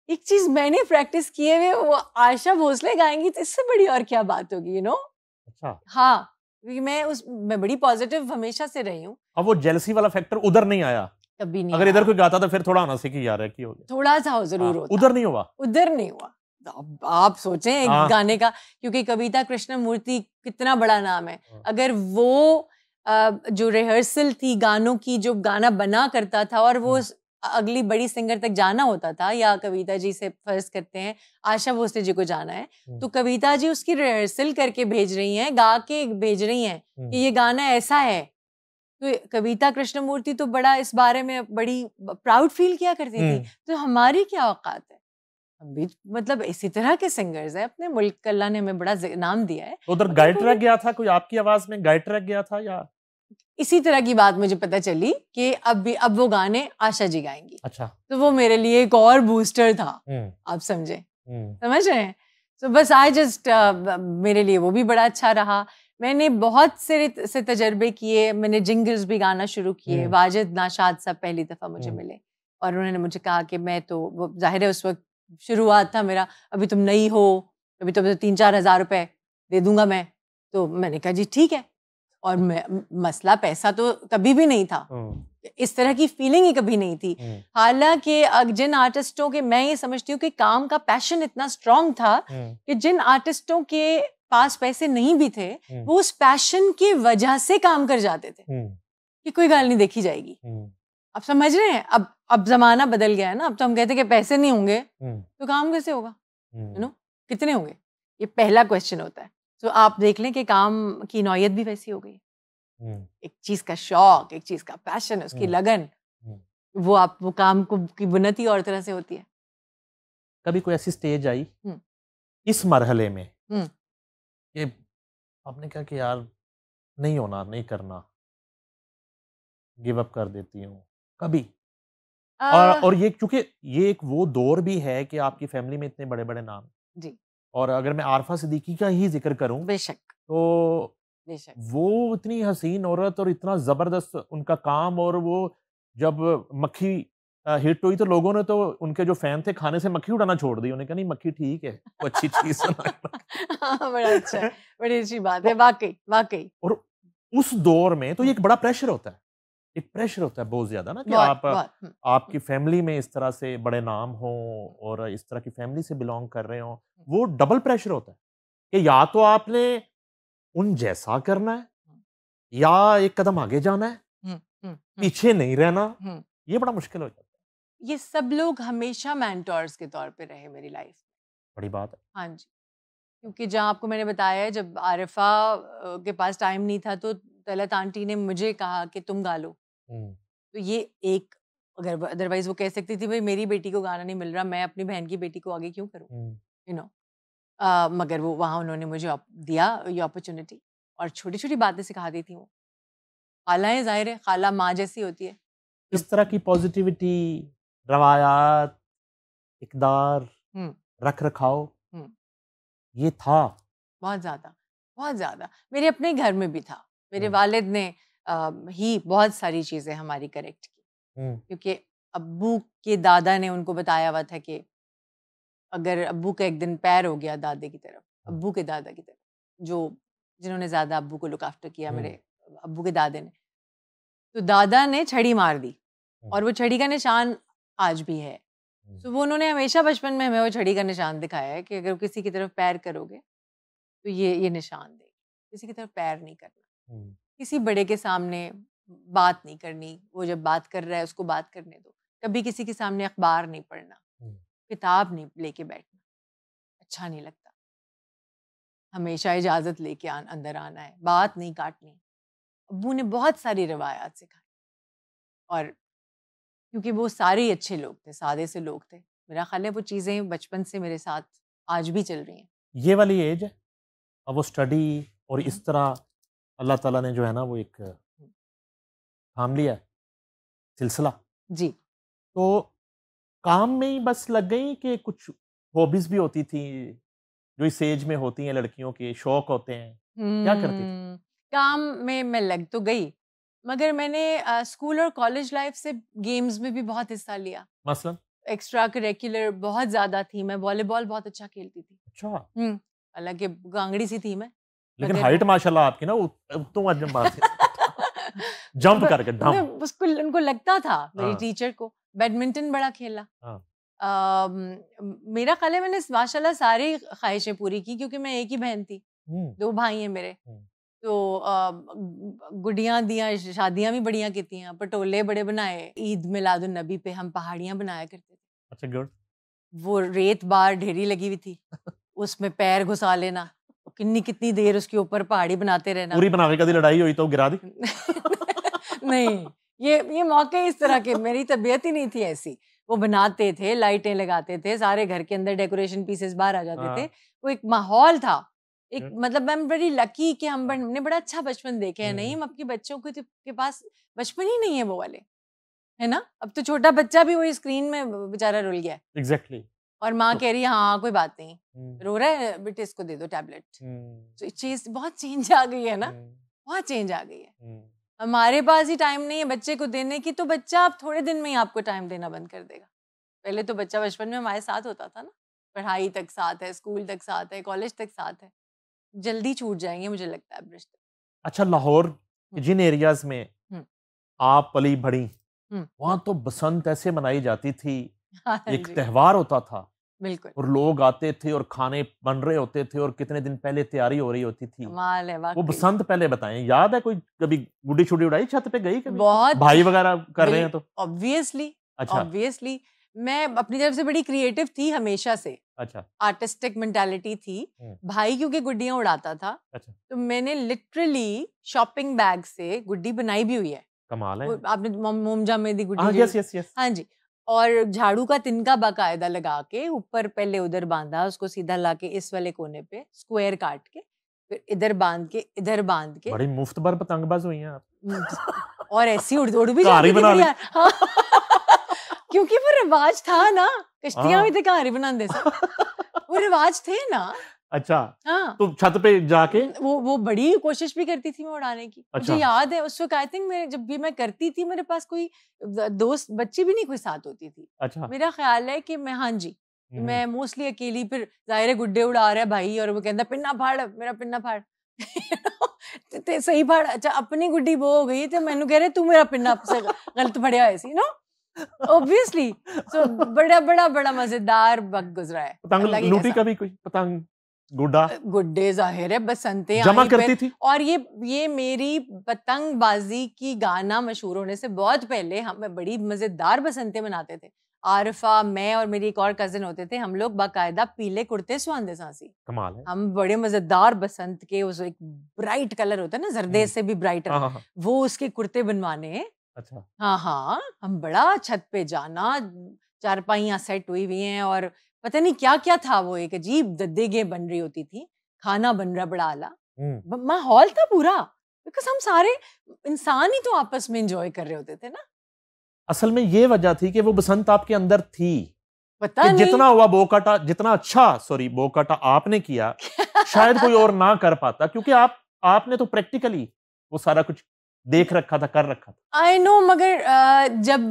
एक चीज मैंने प्रैक्टिस किए हुए वो आशा भोसले गाएंगी तो इससे बड़ी और क्या बात होगी, यू नो। अच्छा। हाँ, क्योंकि मैं बड़ी पॉजिटिव हमेशा से रही हूँ। अब वो जेलसी वाला फैक्टर उधर नहीं आया? कभी नहीं। अगर इधर कोई गाता तो फिर थोड़ा आना सीखी यार है की हो गया, थोड़ा सा जरूर होता। उधर नहीं हुआ? उधर नहीं हुआ। आप सोचें एक गाने का, क्योंकि कविता कृष्णमूर्ति कितना बड़ा नाम है, अगर वो जो रिहर्सल थी गानों की, जो गाना बना करता था और वो अगली बड़ी सिंगर तक जाना होता था, या कविता जी से फर्ज करते हैं आशा भोसले जी को जाना है, तो कविता जी उसकी रिहर्सल करके भेज रही हैं, गा के भेज रही हैं कि ये गाना ऐसा है। तो कविता कृष्णमूर्ति तो बड़ा इस बारे में बड़ी प्राउड फील किया करती थी, तो हमारी क्या औकात है? हम भी मतलब इसी तरह के सिंगर्स हैं, अपने मुल्क का अल्लाह ने हमें बड़ा नाम दिया है। उधर गाइड रह गया था कोई, आपकी आवाज में गाइड रह गया था, या इसी तरह की बात मुझे पता चली कि अब वो गाने आशा जी गाएंगी। अच्छा। तो वो मेरे लिए एक और बूस्टर था, आप समझे, समझ रहे हैं। तो बस आई जस्ट मेरे लिए वो भी बड़ा अच्छा रहा। मैंने बहुत से तजर्बे किए, मैंने जिंगल्स भी गाना शुरू किए, वाजिद नाशाद साहब पहली दफ़ा मुझे मिले और उन्होंने मुझे कहा कि मैं तो, वो जाहिर है उस वक्त शुरुआत था मेरा, अभी तुम नई हो, अभी तो 3-4 हज़ार रुपए दे दूंगा मैं। तो मैंने कहा जी ठीक है, और मसला पैसा तो कभी भी नहीं था, इस तरह की फीलिंग ही कभी नहीं थी। हालांकि जिन आर्टिस्टों के, मैं ये समझती हूँ कि काम का पैशन इतना स्ट्रांग था कि जिन आर्टिस्टों के पास पैसे नहीं भी थे, वो उस पैशन की वजह से काम कर जाते थे कि कोई गाल नहीं देखी जाएगी। अब समझ रहे हैं, अब जमाना बदल गया है ना। अब तो हम कहते हैं कि पैसे नहीं होंगे तो काम कैसे होगा, यू नो, कितने होंगे, ये पहला क्वेश्चन होता है। तो आप देख लें कि काम की नौयत भी वैसी हो गई। एक चीज का शौक, एक चीज का पैशन, उसकी लगन, वो काम को की बुनती और तरह से होती है। कभी कोई ऐसी स्टेज आई इस मरहले में कि आपने कहा कि यार नहीं होना, नहीं करना, गिव अप कर देती हूँ कभी? और ये क्योंकि ये एक वो दौर भी है कि आपकी फैमिली में इतने बड़े बड़े नाम जी, और अगर मैं आरफा सिद्दीकी का ही जिक्र करूं बेशक, तो वो इतनी हसीन औरत और इतना जबरदस्त उनका काम, और वो जब मक्खी हिट हुई तो लोगों ने तो, उनके जो फैन थे, खाने से मक्खी उड़ाना छोड़ दी। उन्होंने कहा नहीं मक्खी ठीक है, वो अच्छी चीज है। बड़ा अच्छा है, बड़ी अच्छी बात है, वाकई वाकई। और उस दौर में तो ये एक बड़ा प्रेशर होता है, एक प्रेशर होता है बहुत ज्यादा ना, कि आपकी फैमिली में इस तरह से बड़े नाम हो और इस तरह की फैमिली से बिलोंग कर रहे हो, वो डबल प्रेशर होता है कि या तो आपने उन जैसा करना है या एक कदम आगे जाना है, पीछे नहीं रहना। ये बड़ा मुश्किल हो जाता है। ये सब लोग हमेशा मेंटोर्स के तौर पे रहे मेरी लाइफ में। बड़ी बात है। हाँ जी, क्योंकि जहाँ आपको मैंने बताया, जब आरिफा के पास टाइम नहीं था तो तलत आंटी ने मुझे कहा कि तुम गा लो। तो ये एक, अगर अदरवाइज वो कह सकती थी भाई मेरी बेटी को गाना नहीं मिल रहा, मैं अपनी बहन की बेटी को आगे क्यों करूँ, यू नो। मगर वो वहाँ उन्होंने मुझे दिया ये अपॉर्चुनिटी, और छोटी छोटी बातें सिखा दी थी वो। खालाएं जाहिर है, खाला माँ जैसी होती है। इस तरह की पॉजिटिविटी, रवायात, इकदार, रख रखाव, ये था बहुत ज़्यादा, बहुत ज़्यादा। मेरे अपने घर में भी था। मेरे वालिद ने ही बहुत सारी चीज़ें हमारी करेक्ट की, क्योंकि अब्बू के दादा ने उनको बताया हुआ था कि अगर अब्बू का एक दिन पैर हो गया दादे की तरफ, अब्बू के दादा की तरफ, जिन्होंने ज़्यादा अब्बू को लुक आफ्टर किया, मेरे अब्बू के दादे ने, तो दादा ने छड़ी मार दी, और वो छड़ी का निशान आज भी है। तो वो उन्होंने हमेशा बचपन में हमें वो छड़ी का निशान दिखाया है कि अगर किसी की तरफ पैर करोगे तो ये निशान दे, किसी की तरफ पैर नहीं करना, किसी बड़े के सामने बात नहीं करनी, वो जब बात कर रहा है उसको बात करने दो, कभी किसी के सामने अखबार नहीं पढ़ना, किताब नहीं लेके बैठना, अच्छा नहीं लगता, हमेशा इजाज़त लेके अंदर आना है, बात नहीं काटनी। अब्बू ने बहुत सारी रवायात सिखाई, और क्योंकि वो सारे ही अच्छे लोग थे, सादे से लोग थे, मेरा ख्याल है वो चीज़ें बचपन से मेरे साथ आज भी चल रही हैं। ये वाली एज है, अब वो स्टडी और इस तरह अल्लाह ताला ने जो है ना वो एक थाम लिया सिलसिला जी। तो काम में ही बस लग गई कि कुछ हॉबीज भी होती थी जो इस एज में होती हैं, लड़कियों के शौक होते हैं, क्या करती थी? काम में मैं लग तो गई, मगर मैंने स्कूल और कॉलेज लाइफ से गेम्स में भी बहुत हिस्सा लिया। मसलन एक्स्ट्रा करिकुलर बहुत ज्यादा थी, मैं वॉलीबॉल बहुत अच्छा खेलती थी। अच्छा, हालांकि गांगड़ी सी थी मैं, लेकिन हाइट माशाल्लाह आपकी ना, तो अजब बात है। जंप करके डम। उसको उनको लगता था मेरी टीचर को। बैडमिंटन बड़ा खेला। मेरा ख्याल है मैंने माशाल्लाह सारी ख्वाहिशें पूरी की, क्योंकि मैं एक ही बहन थी, 2 भाई हैं मेरे, तो गुड़ियाँ दियाँ, शादियाँ भी बढ़िया की थी, पटोले बड़े बनाए, ईद मिलादुन नबी पे हम पहाड़ियाँ बनाया करते थे। अच्छा, गुड। वो रेत बार ढेरी लगी हुई थी, उसमें पैर घुसा लेना, कितनी देर उसके ऊपर पहाड़ी बनाते रहना। पूरी बना के कभी लड़ाई हुई तो गिरा दी? नहीं, ये मौके इस तरह के, मेरी तबीयत ही नहीं थी ऐसी। वो बनाते थे, लाइटें लगाते थे, सारे घर के अंदर डेकोरेशन पीसेस बाहर आ जाते थे, वो एक माहौल था। एक मतलब आई एम वेरी लकी कि हमने बड़ा अच्छा बचपन देखे हैं। नहीं, हम अपने बच्चों के पास बचपन ही नहीं है वो वाले, है ना। अब तो छोटा बच्चा भी वही स्क्रीन में बेचारा रुल गया है। एग्जैक्टली। और माँ तो कह रही है हाँ कोई बात नहीं, रो रहा है बेटे इसको दे दो टैबलेट। तो चीज बहुत चेंज आ गई है ना, बहुत चेंज आ गई है। हमारे पास ही टाइम नहीं है बच्चे को देने की, तो बच्चा अब थोड़े दिन में ही आपको टाइम देना बंद कर देगा। पहले तो बच्चा बचपन में हमारे साथ होता था ना, पढ़ाई तक साथ है, स्कूल तक साथ है, कॉलेज तक साथ है, जल्दी छूट जाएंगे मुझे लगता है रिश्ते। अच्छा, लाहौर जिन एरियाज में आप पली बढ़ी, वहां तो बसंत ऐसे मनाई जाती थी, एक त्योहार होता था, बिल्कुल, और लोग आते थे और खाने बन रहे होते थे और कितने दिन पहले तैयारी हो रही होती थी। कमाल है वो बसंत पहले बताएं, याद है कोई कभी गुड्डी छुड्डी उड़ाई, छत पे गई कभी? बहुत भाई वगैरह कर रहे हैं तो ऑब्वियसली। अच्छा, ऑब्वियसली मैं अपनी तरफ से बड़ी क्रिएटिव थी हमेशा से। अच्छा, आर्टिस्टिक मेंटालिटी थी। भाई क्योंकि गुड्डियां उड़ाता था, अच्छा, तो मैंने लिटरली शॉपिंग बैग से गुड्डी बनाई भी हुई है। कमाल है। आपने मोमजा में दी गुड्डी? Yes yes yes. हाँ जी। और झाड़ू का तिनका बाकायदा लगा के ऊपर पहले उधर बांधा, उसको सीधा लाके इस वाले कोने पे स्क्वायर काट के, फिर इधर बांध के, इधर बांध के। बड़ी मुफ्त भर पतंगबाज हुई हैं आप। और ऐसी उड़ भी जाती थी यार। हाँ। क्योंकि वो रिवाज था ना, कश्तियां भी थे कहारी बनाते से, वो रिवाज थे ना। अच्छा, हाँ, तो छत पे जाके वो बड़ी कोशिश भी करती थी मैं उड़ाने की। अच्छा। मुझे याद है उस वक्त आई थिंक मैं जब भी मैं करती थी मेरे पास कोई दोस्त बच्ची भी नहीं कोई साथ होती थी। अच्छा, मेरा ख्याल है कि मैं, हाँ जी, मैं मोस्टली अकेली, फिर जाहिर है गुड्डे उड़ा रहा है भाई और वो कहता पिन्ना फाड़, मेरा पिन्ना फाड़। ते सही फाड़। अच्छा, अपनी गुड्डी वो हो गई तो मैंने कह रहे तू मेरा पिन्ना गलत फड़िया है सी नो। ऑब्वियसली। सो बड़ा बड़ा बड़ा मजेदार वक्त गुजरा है। पतंग लूटी कभी कोई पतंग गुड्डा? गुड्डे जाहिर है बसंते जमा करती थी। और ये मेरी पतंगबाजी की गाना मशहूर होने से बहुत पहले हम बड़ी मजेदार बसंते मनाते थे। आरिफा, मैं और मेरी एक और कजिन होते थे, हम लोग बाकायदा पीले कुर्ते सुहांदे सांसी। कमाल है। हम बड़े मजेदार बसंत के, उस एक ब्राइट कलर होता है ना, जर्दे से भी ब्राइट, वो उसके कुर्ते बनवाने। अच्छा, हाँ हाँ, हम बड़ा छत पे जाना, चारपाइयाँ सेट हुई हुई हैं और पता नहीं क्या क्या था, वो एक अजीब दद्देगे बन रही होती थी, खाना बन रहा बड़ा आला, माहौल था पूरा, बिकॉज हम सारे इंसान ही तो आपस में एंजॉय कर रहे होते थे ना। असल में ये वजह थी कि वो बसंत आपके अंदर थी। पता नहीं जितना हुआ बोकाटा, जितना अच्छा बोकाटा आपने किया शायद कोई और ना कर पाता, क्योंकि आपने तो प्रैक्टिकली वो सारा कुछ देख रखा था, कर रखा था। आई नो, मगर जब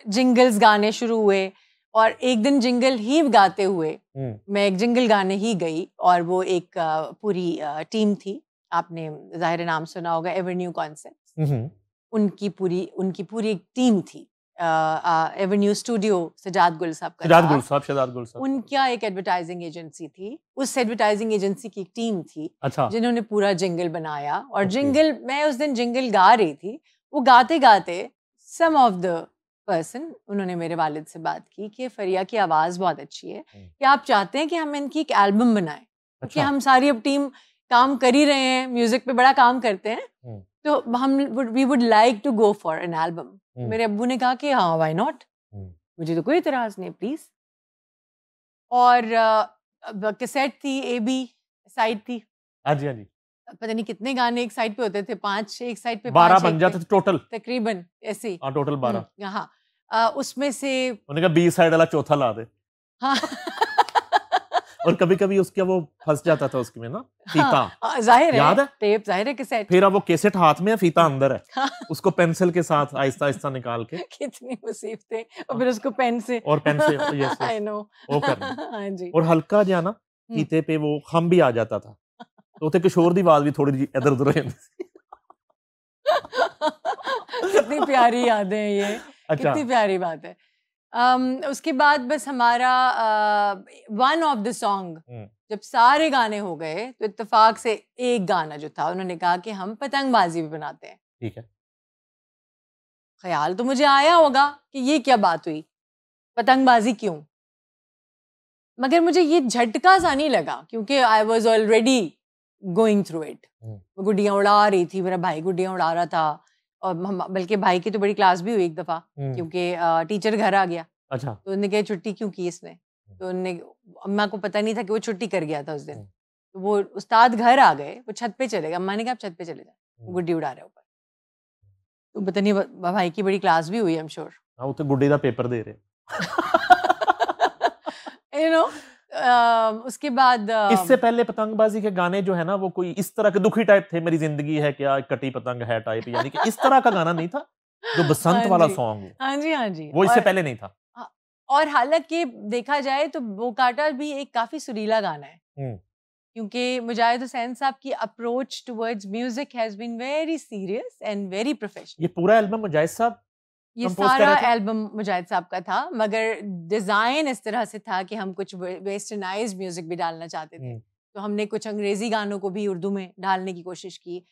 जिंगल्स गाने शुरू हुए और एक दिन जिंगल ही गाते हुए मैं एक जिंगल गाने ही गई, और वो एक पूरी टीम थी, आपने जाहिर नाम सुना होगा, एवेन्यू कॉन्सेप्ट्स, उनकी पूरी एक टीम थी। एवेन्यू स्टूडियो सजाद गुल साहब का, शहजाद गुल साहब, उनका एक एडवर्टाइजिंग एजेंसी थी, उस एडवर्टाइजिंग एजेंसी की टीम थी। अच्छा, जिन्होंने पूरा जिंगल बनाया। और जिंगल, मैं उस दिन जिंगल गा रही थी, वो गाते गाते सम ऑफ द पर्सन, उन्होंने मेरे वालिद से बात की कि फरिया की आवाज़ बहुत अच्छी है, कि आप चाहते हैं कि हम इनकी एक एल्बम बनाएं, क्योंकि हम सारी अब टीम काम कर ही रहे हैं, म्यूजिक पे बड़ा काम करते हैं, तो we would like to go for an album. मेरे अब्बू ने कहा कि हाँ, व्हाई नॉट, मुझे तो कोई इतराज नहीं, प्लीज। और कैसेट थी, AB साइड थी, हाँ जी, हाँ जी, पता नहीं कितने गाने एक साइड पे होते थे, 5 एक साइड पे, 12 बन जाते थे टोटल, तकरीबन ऐसे। हाँ, टोटल 12। हाँ, उसमें से उन्होंने कहा B साइड वाला चौथा ला दे। हाँ। और कभी कभी उसके वो फंस जाता था उसके में ना फीता, हाँ, जाहिर है, याद है, टेप, जाहिर है कैसेट, फिर अब वो कैसेट हाथ में है, फीता अंदर है, हाँ। उसको पेंसिल के साथ आहिस्ता आहिस्ता निकाल के, कितनी मुसीबतें, और फिर उसको पेन से, यस आई नो, वो करना, हाँ जी, और हल्का जो ना फीते पे वो खम भी आ जाता था, तो उते किशोर दी आवाज भी थोड़ी जी इधर उधर हो जाती। कितनी प्यारी यादें हैं ये। अच्छा, कितनी प्यारी बात है। उसके बाद बस हमारा वन ऑफ द सॉन्ग, जब सारे गाने हो गए तो इत्तेफाक से एक गाना जो था, उन्होंने कहा कि हम पतंगबाजी भी बनाते हैं। ठीक है। ख्याल तो मुझे आया होगा कि ये क्या बात हुई, पतंगबाजी क्यों, मगर मुझे ये झटका सा नहीं लगा, क्योंकि I was already going through it. गुड्डियाँ उड़ा रही थी, मेरा भाई गुड्डियाँ उड़ा रहा था, और बल्कि भाई की तो बड़ी क्लास भी हुई एक दफा, क्योंकि टीचर घर आ गया। अच्छा। तो उन्होंने कहा छुट्टी क्यों की इसने, तो उन्होंने, अम्मा को पता नहीं था कि वो छुट्टी कर गया था उस दिन, तो वो उस्ताद घर आ गए, वो छत पे चले गए, अम्मा ने कहा आप छत पे चले जाए, गुड्डी उड़ा रहे ऊपर, तो पता नहीं भाई की बड़ी क्लास भी हुई, आई एम श्योर। हाँ, वो तो गुड्डी का पेपर दे रहे। यू नो उसके बाद इससे पहले पतंगबाजी के गाने जो है ना वो कोई इस तरह के दुखी टाइप थे, मेरी जिंदगी है क्या, कटी पतंग है टाइप, यानी कि इस तरह का गाना नहीं था जो बसंत हाँ वाला जी, सॉन्ग हाँ जी, हाँ जी। वो इससे पहले नहीं था। और हालांकि देखा जाए तो बोकाटा भी एक काफी सुरीला गाना है, क्योंकि मुजाहिद हुसैन साहब की approach towards music has been very serious and very professional. ये पूरा एल्बम मुजाहिद साहब ये कंपोज कर सारा रहे थे? एल्बम मुजाहिद साहब का था, मगर डिजाइन इस तरह से था कि हम कुछ वेस्टर्नाइज म्यूजिक भी डालना चाहते थे, तो हमने कुछ अंग्रेजी गानों को भी उर्दू में डालने की कोशिश की।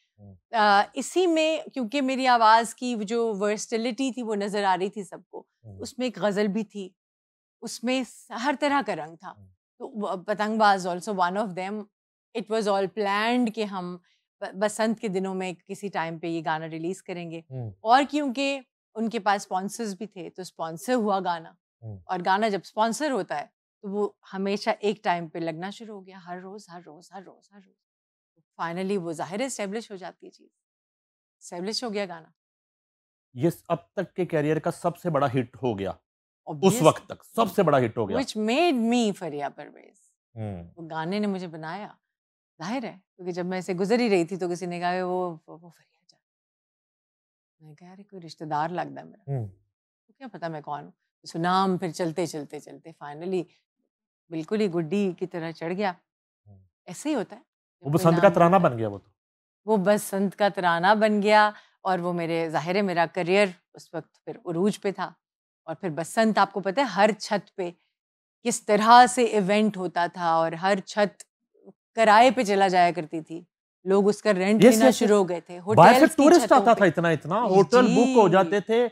इसी में क्योंकि मेरी आवाज की जो वर्सटिलिटी थी वो नजर आ रही थी सबको, उसमें एक गजल भी थी, उसमें हर तरह का रंग था। तो पतंगबाज also one of them. It was all planned कि हम बसंत के दिनों में किसी टाइम पे ये गाना रिलीज करेंगे, और क्योंकि उनके पास स्पॉन्सर्स भी थे तो स्पॉन्सर हुआ गाना, और गाना जब स्पॉन्सर होता है तो वो हमेशा एक टाइम पे लगना शुरू हो गया, हर रोज हर रोज हर रोज हर रोज। फाइनली वो जाहिर है एस्टेब्लिश हो जाती है चीज, एस्टेब्लिश हो गया गाना। ये अब तक के कैरियर का सबसे बड़ा हिट हो गया, उस वक्त तक सबसे बड़ा हिट हो गया, व्हिच मेड मी फरिया परवेज। वो गाने ने मुझे बनाया, जाहिर है, क्योंकि जब मैं ऐसे गुजर ही रही थी तो किसी ने कहा वो फरिया जान। मैं कह रही कोई रिश्तेदार लगता है मेरा, तो क्या पता मैं कौन हूँ। सुनाम फिर चलते चलते चलते फाइनली बिल्कुल ही गुड्डी की तरह चढ़ गया। ऐसे ही होता है, वो बसंत का तराना बन गया। वो बसंत का तराना बन गया, और वो मेरे जाहिर है मेरा करियर उस वक्त फिर उरूज पे था। और फिर बसंत आपको पता है हर छत पे किस तरह से इवेंट होता था, और हर छत किराए पे चला जाया करती थी, लोग उसका रेंट लेना शुरू हो गए थे। बाहर से टूरिस्ट आता था इतना, होटल बुक हो जाते थे,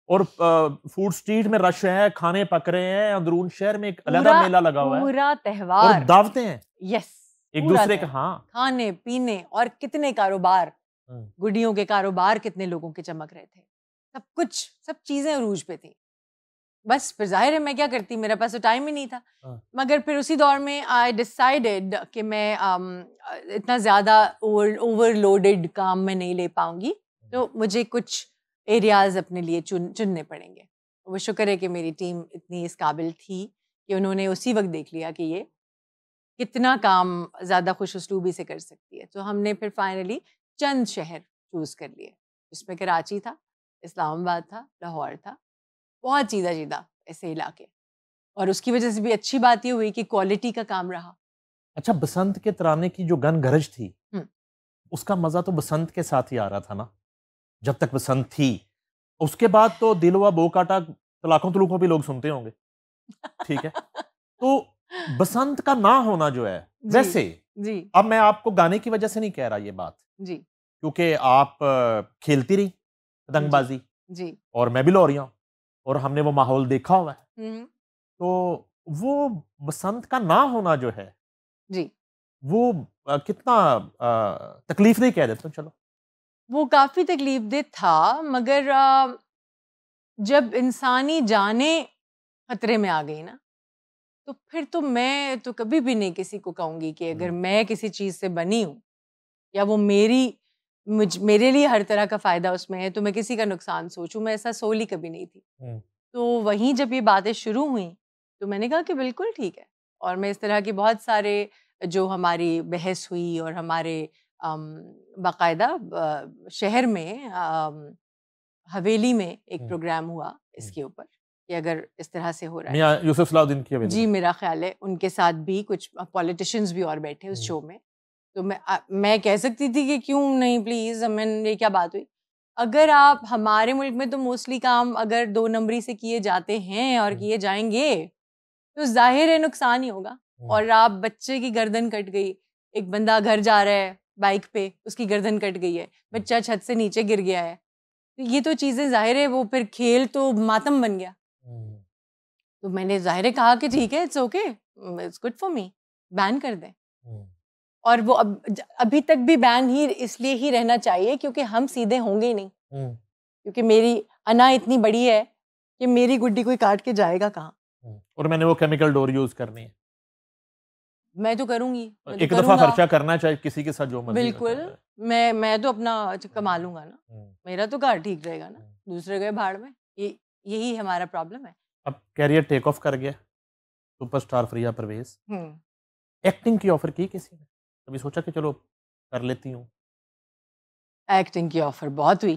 और फूड स्ट्रीट में रश है, खाने पक रहे हैं, अंदरून शहर में एक अलग मेला लगा हुआ है, पूरा त्योहार और दावतें हैं, यस, एक दूसरे के, हाँ, खाने पीने, और कितने कारोबार, गुडियों के कारोबार कितने लोगों के चमक रहे थे, सब कुछ, सब चीजें अरूज पे थी। बस फिर जाहिर है मैं क्या करती, मेरे पास तो टाइम ही नहीं था। मगर फिर उसी दौर में आई डिसाइडेड कि मैं इतना ज़्यादा ओवरलोडेड काम मैं नहीं ले पाऊंगी, तो मुझे कुछ एरियाज अपने लिए चुनने पड़ेंगे। वो शुक्र है कि मेरी टीम इतनी इस काबिल थी कि उन्होंने उसी वक्त देख लिया कि ये कितना काम ज़्यादा खुश उसलूबी से कर सकती है। तो हमने फिर फाइनली चंद शहर चूज़ कर लिए, जिसमें कराची था, इस्लामाबाद था, लाहौर था, बहुत सीधा सीधा ऐसे इलाके। और उसकी वजह से भी अच्छी बात ये हुई कि क्वालिटी का काम रहा। अच्छा, बसंत के तराने की जो गन गरज थी, उसका मजा तो बसंत के साथ ही आ रहा था ना, जब तक बसंत थी। उसके बाद तो दिल हुआ बो काटा तलाकों तलूकों भी लोग सुनते होंगे, ठीक है। तो बसंत का ना होना जो है, वैसे जी, अब मैं आपको गाने की वजह से नहीं कह रहा ये बात जी, क्योंकि आप खेलती रही पतंगबाजी जी, और मैं भी लौरिया हूं, और हमने वो माहौल देखा हुआ है। तो वो बसंत का ना होना जो है जी, वो कितना तकलीफ नहीं कह देते, चलो वो काफी तकलीफदेह था, मगर जब इंसानी जाने खतरे में आ गई ना, तो फिर तो मैं तो कभी भी नहीं किसी को कहूंगी कि अगर मैं किसी चीज से बनी हूं या वो मेरे लिए हर तरह का फायदा उसमें है, तो मैं किसी का नुकसान सोचूं। मैं ऐसा सोल ही कभी नहीं थी। तो वहीं जब ये बातें शुरू हुई तो मैंने कहा कि बिल्कुल ठीक है। और मैं इस तरह के बहुत सारे जो हमारी बहस हुई, और हमारे बाकायदा शहर में हवेली में एक प्रोग्राम हुआ इसके ऊपर कि अगर इस तरह से हो रहा है, मियां यूसुफ सलाउद्दीन की हवेली जी, मेरा ख्याल है उनके साथ भी कुछ पॉलिटिशियंस भी और बैठे उस शो में। तो मैं कह सकती थी कि क्यों नहीं, प्लीज, हमें ये क्या बात हुई। अगर आप हमारे मुल्क में तो मोस्टली काम अगर 2 नंबरी से किए जाते हैं और किए जाएंगे तो जाहिर है नुकसान ही होगा। और आप बच्चे की गर्दन कट गई, एक बंदा घर जा रहा है बाइक पे, उसकी गर्दन कट गई है, बच्चा छत से नीचे गिर गया है, तो ये तो चीजें जाहिर है वो फिर खेल तो मातम बन गया। तो मैंने जाहिर है कहा कि ठीक है, it's okay, it's good for me, ban कर दें। और वो अभी तक भी बैन ही इसलिए ही रहना चाहिए क्योंकि हम सीधे होंगे ही नहीं, क्योंकि मेरी अना इतनी बड़ी है कि मेरी गुड्डी कोई काट के जाएगा कहाँ। और मैंने वो केमिकल डोर यूज करनी है, मैं तो करूंगी, एक दफा खर्चा करना चाहिए किसी के साथ जो मर्जी। बिल्कुल, मैं तो अपना कमा लूंगा ना, मेरा तो घर ठीक रहेगा ना, दूसरे गए भाड़ में। यही हमारा प्रॉब्लम है। अब कैरियर टेक ऑफ कर गया, सुपरस्टार फ्रिया परवेज, एक्टिंग की ऑफर की किसी ने? कभी सोचा कि चलो कर लेती हूँ? एक्टिंग की ऑफर बहुत हुई,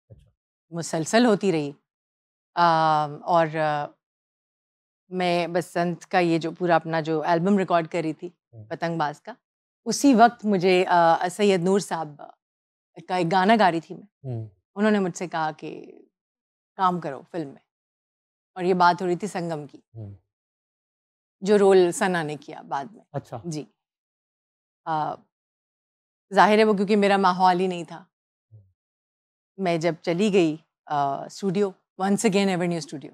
अच्छा। मुसलसल होती रही। और मैं बसंत का ये जो पूरा अपना जो एल्बम रिकॉर्ड करी थी पतंगबाज का, उसी वक्त मुझे सैयद नूर साहब का एक गाना गा रही थी मैं। उन्होंने मुझसे कहा कि काम करो फिल्म में, और ये बात हो रही थी संगम की, जो रोल सना ने किया बाद में। अच्छा। जी। जाहिर है वो क्योंकि मेरा माहौल ही नहीं था। मैं जब चली गई studio, once again Avenue studio,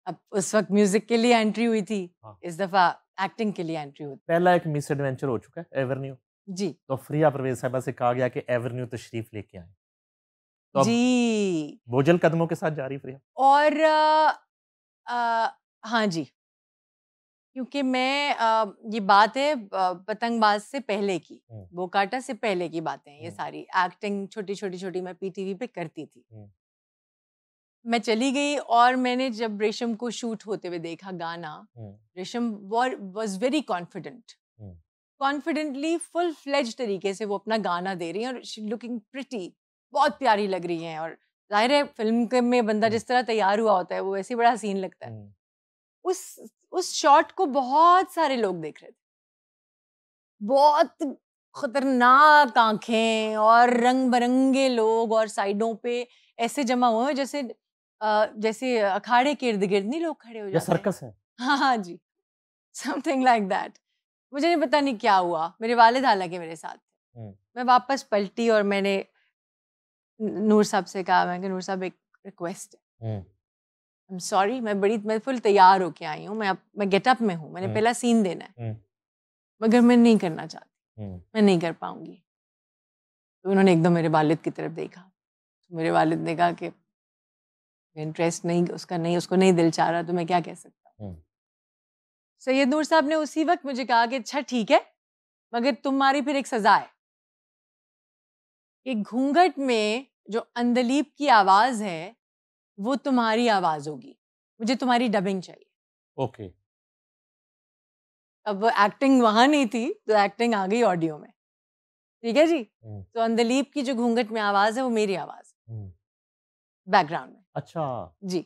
अब उस वक्त म्यूजिक के लिए एंट्री हुई थी, इस दफा एक्टिंग के लिए एंट्री हुई। पहला एक मिस एडवेंचर हो चुका है एवर्न्यू जी तो फ्रिया परवेज साहबा से कहा गया कि एवर्न्यू तशरीफ लेके आए, तो अब जी। बोझल कदमों के साथ जा रही फ्रिया। और हाँ जी, क्योंकि मैं ये बात है पतंगबाज से पहले की, बोकाटा से पहले की बातें हैं ये सारी। एक्टिंग छोटी छोटी छोटी मैं पीटीवी पे करती थी। मैं चली गई और मैंने जब रेशम को शूट होते हुए देखा गाना, Resham was very confidently full fledge तरीके से वो अपना गाना दे रही हैं, और शी लुकिंग प्रिटी, बहुत प्यारी लग रही हैं। और जाहिर है फिल्म में बंदा जिस तरह तैयार हुआ होता है वो वैसे ही बड़ा हसीन लगता है। उस शॉट को बहुत सारे लोग देख रहे थे, बहुत खतरनाक आंखें और रंग बिरंगे लोग, और साइडों पे ऐसे जमा हुए हैं जैसे जैसे अखाड़े के इर्द गिर्द नहीं लोग खड़े हो या जाते हैं। सर्कस है। हाँ हाँ जी, समथिंग लाइक दैट। मुझे नहीं पता नहीं क्या हुआ, मेरे वालिद हालांकि मेरे साथ थे। मैं वापस पलटी और मैंने नूर साहब से कहा, मैं कि नूर साहब एक रिक्वेस्ट है, आई एम सॉरी, मैं फुल तैयार होके आई हूँ, मैं गेटअप में हूँ, मैंने पहला सीन देना है, मगर मैं नहीं करना चाहती, मैं नहीं कर पाऊंगी। तो उन्होंने एकदम मेरे वालिद की तरफ देखा, तो मेरे वालिद ने कहा कि इंटरेस्ट नहीं, उसको नहीं दिल चाह रहा, तो मैं क्या कह सकता हूँ। सैयद नूर साहब ने उसी वक्त मुझे कहा कि अच्छा ठीक है, मगर तुम्हारी फिर एक सजा है कि घूंघट में जो अंदलीब की आवाज है वो तुम्हारी आवाज होगी, मुझे तुम्हारी डबिंग चाहिए। ओके। अब वो एक्टिंग वहां नहीं थी, तो एक्टिंग आ गई ऑडियो में, ठीक है जी। तो अंदलीब की जो घूंघट में आवाज है वो मेरी आवाज बैकग्राउंड में। अच्छा जी,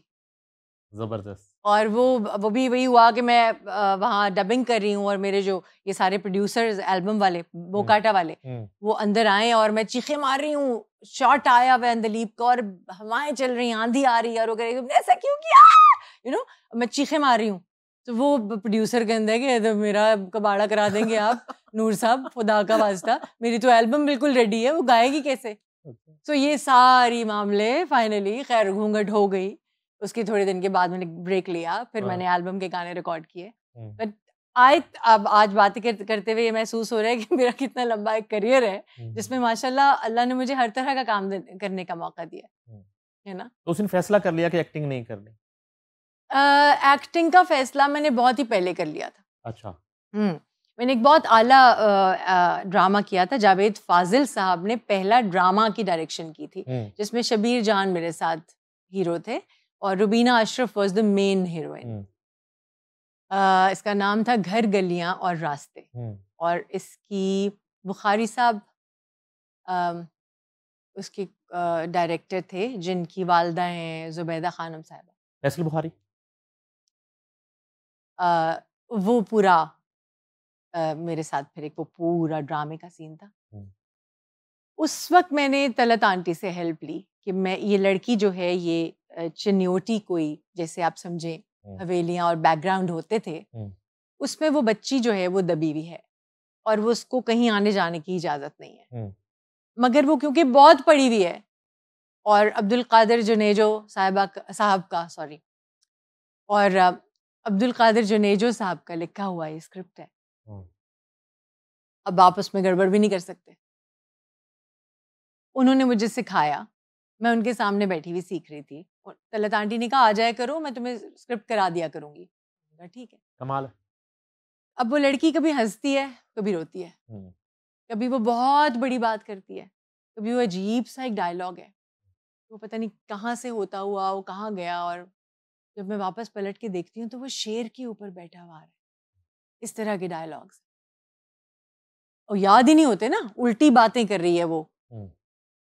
जबरदस्त। और वो भी वही हुआ कि मैं वहाँ डबिंग कर रही हूँ, और मेरे जो ये सारे प्रोड्यूसर्स एल्बम वाले, बोकाटा वाले, वो अंदर आए और मैं चीखे मार रही हूँ, शॉट आया हुआ अंदलीब का और हवाएं चल रही हैं, आंधी आ रही है, और वो कह रही है ऐसा क्यों किया, मैं चीखे मार रही हूँ। तो वो प्रोड्यूसर कहता है कि तो मेरा कबाड़ा करा देंगे आप नूर साहब, खुदा का वास्ता, मेरी तो एल्बम बिल्कुल रेडी है, वो गाएगी कैसे। तो ये सारी मामले फाइनली खैर घूंघट हो गई। उसकी थोड़े दिन के बाद मैंने ब्रेक लिया, फिर मैंने एल्बम के गाने रिकॉर्ड किए। बट अब आज बातें करते हुए ये महसूस हो रहा है कि मेरा कितना लंबा एक करियर है, जिसमें माशाल्लाह अल्लाह ने मुझे हर तरह का काम करने का मौका दिया है ना। तो उसने फैसला कर लिया कि एक्टिंग नहीं करनी? एक्टिंग का फैसला मैंने बहुत ही पहले कर लिया था। अच्छा। मैंने एक बहुत आला ड्रामा किया था, जावेद फाजिल साहब ने पहला ड्रामा की डायरेक्शन की थी, जिसमें शबीर जान मेरे साथ हीरो थे और Rubina Ashraf was the main heroine. इसका नाम था घर गलियां और रास्ते, और इसकी बुखारी साहब उसके डायरेक्टर थे, जिनकी वालदा हैं जुबैदा खानम साहिबा। फैसल बुखारी। वो पूरा मेरे साथ फिर एक वो पूरा ड्रामे का सीन था। उस वक्त मैंने तलत आंटी से हेल्प ली कि मैं ये लड़की जो है ये चिन्योटी कोई, जैसे आप समझें हवेलियां और बैकग्राउंड होते थे, उसमें वो बच्ची जो है वो दबी हुई है और वो उसको कहीं आने जाने की इजाजत नहीं है, मगर वो क्योंकि बहुत पढ़ी हुई है, और अब्दुल कादिर जुनेजो साहब का सॉरी, और अब्दुल कादिर जुनेजो साहब का लिखा हुआ ये स्क्रिप्ट है। अब आप उसमें गड़बड़ भी नहीं कर सकते। उन्होंने मुझे सिखाया, मैं उनके सामने बैठी हुई सीख रही थी, और तलत आंटी ने कहा आ जाया करो, मैं तुम्हें स्क्रिप्ट करा दिया करूंगी। ठीक है। कमाल। अब वो लड़की कभी हंसती है, कभी रोती है, कभी वो बहुत बड़ी बात करती है, कभी वो अजीब सा एक डायलॉग है, वो पता नहीं कहाँ से होता हुआ वो कहाँ गया, और जब मैं वापस पलट के देखती हूँ तो वो शेर के ऊपर बैठा हुआ है। इस तरह के डायलॉग्स और याद ही नहीं होते ना, उल्टी बातें कर रही है वो।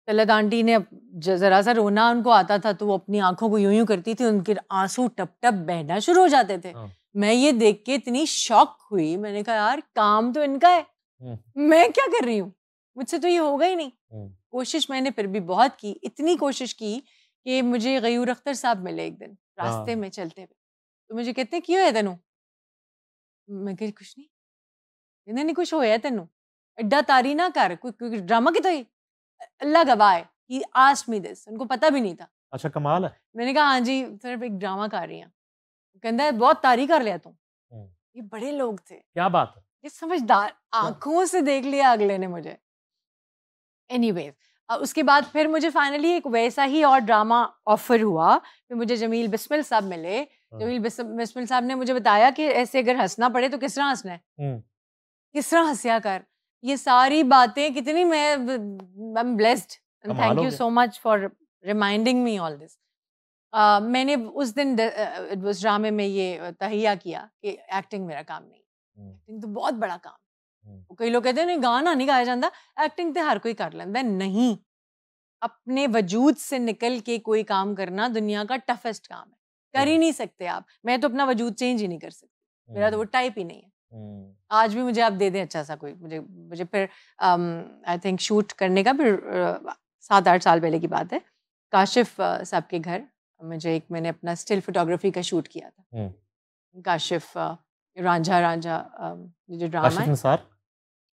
तलत आंटी ने जरा सा रोना उनको आता था तो वो अपनी आंखों को यूं यूं करती थी, उनके आंसू टप टप बहना शुरू हो जाते थे। मैं ये देख के इतनी शॉक हुई, मैंने कहा यार काम तो इनका है, मैं क्या कर रही हूँ, मुझसे तो ये होगा ही नहीं। कोशिश मैंने फिर भी बहुत की, इतनी कोशिश की कि मुझे गयूर अख्तर साहब मिले एक दिन रास्ते में चलते हुए, तो मुझे कहते क्यों है तेनू, मैं कही कुछ नहीं, कहते नहीं कुछ होया तेनू, एड्डा तारी ना कर, कोई ड्रामा कितना ही, अल्लाह गवाह है, he asked me this, उनको पता भी नहीं था। अच्छा कमाल है। मैंने कहा हाँ जी सिर्फ एक ड्रामा कर रही हूँ। कहता है बहुत तारी कर लिया तुम। ये बड़े लोग थे, क्या बात है, ये समझदार, आंखों से देख लिया अगले ने मुझे। एनीवेज उसके बाद फिर मुझे फाइनली एक वैसा ही और ड्रामा ऑफर हुआ, फिर मुझे जमील बिस्मिल साहब मिले। जमील बिस्मिल साहब ने मुझे बताया कि ऐसे अगर हंसना पड़े तो किस तरह हंसना है, किस तरह हंसिया कर, ये सारी बातें कितनी, मैं I am blessed and thank you so much for reminding me all this. मैंने उस दिन उस ड्रामे में ये तहिया किया कि एक्टिंग मेरा काम नहीं, एक्टिंग तो बहुत बड़ा काम। कई लोग कहते हैं नहीं गाना नहीं गाया जाता, एक्टिंग तो हर कोई कर लेता है, नहीं, अपने वजूद से निकल के कोई काम करना दुनिया का टफेस्ट काम है, कर ही नहीं सकते आप। मैं तो अपना वजूद चेंज ही नहीं कर सकती, मेरा तो वो टाइप ही नहीं है। आज भी मुझे आप दे दें अच्छा सा कोई, मुझे फिर आई थिंक शूट करने का फिर 7-8 साल पहले की बात है, काशिफ साहब के घर मुझे मैंने अपना स्टिल फोटोग्राफी का शूट किया था। काशिफ रांझा जो ड्रामा है,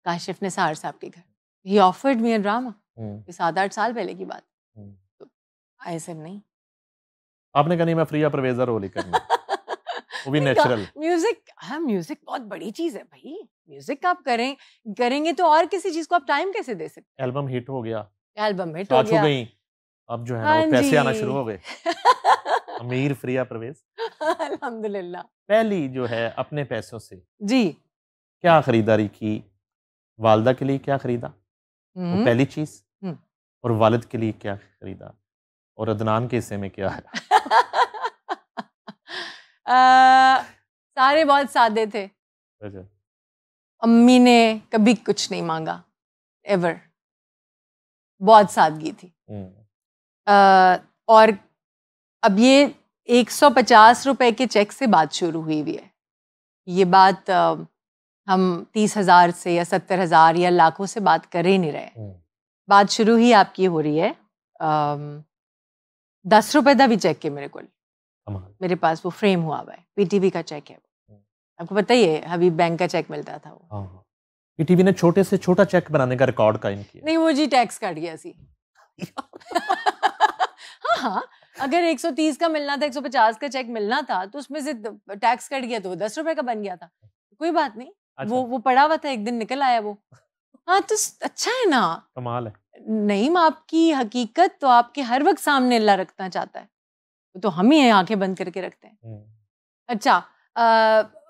काशिफ निसार साहब के घर, ही ऑफर्ड मी अ ड्रामा, 7-8 साल पहले की बात। तो आई सेड नहीं, आपने कहा नहीं मैं फ्री परवेज़ा रोल ही करना, वो भी नेचुरल। म्यूजिक, हाँ म्यूजिक बहुत बड़ी चीज है भाई, म्यूजिक आप करेंगे तो और किसी चीज को आप टाइम कैसे दे सकते। एल्बम हिट हो गया, एल्बम हिट हो गया, गई, अब जो है ना वो पैसे आना शुरू हो गए। अमीर फ्रिया परवेज अल्हम्दुलिल्लाह। पहली जो है अपने पैसों से जी क्या खरीदारी की, वालदा के लिए क्या खरीदा वो पहली चीज, और वालिद के लिए क्या खरीदा, और अदनान के हिस्से में क्या है? सारे बहुत सादे थे। अच्छा। अम्मी ने कभी कुछ नहीं मांगा, एवर, बहुत सादगी थी। और अब ये 150 रुपए के चेक से बात शुरू हुई हुई है। ये बात हम 30,000 से या 70,000 या लाखों से बात कर ही नहीं रहे। बात शुरू ही आपकी हो रही है 10 रुपए का भी चेक है मेरे को, मेरे पास वो फ्रेम हुआ हुआ है, पीटीवी का चेक है वो। आपको पता ही है हबीब बैंक का चेक मिलता था वो। पीटीवी ने छोटे से छोटा चेक बनाने का रिकॉर्ड कायम किया। नहीं वो जी टैक्स काट गया सी। हाँ, अगर 130 का मिलना था, 150 का चेक मिलना था तो उसमें से टैक्स कट गया तो 10 रुपए का बन गया था, कोई बात नहीं। अच्छा। वो पड़ा हुआ था, एक दिन निकल आया वो। हाँ तो अच्छा है ना, कमाल है। नहीं, आपकी हकीकत तो आपके हर वक्त सामने अल्लाह रखना चाहता है, तो हम ही आंखें बंद करके रखते हैं। अच्छा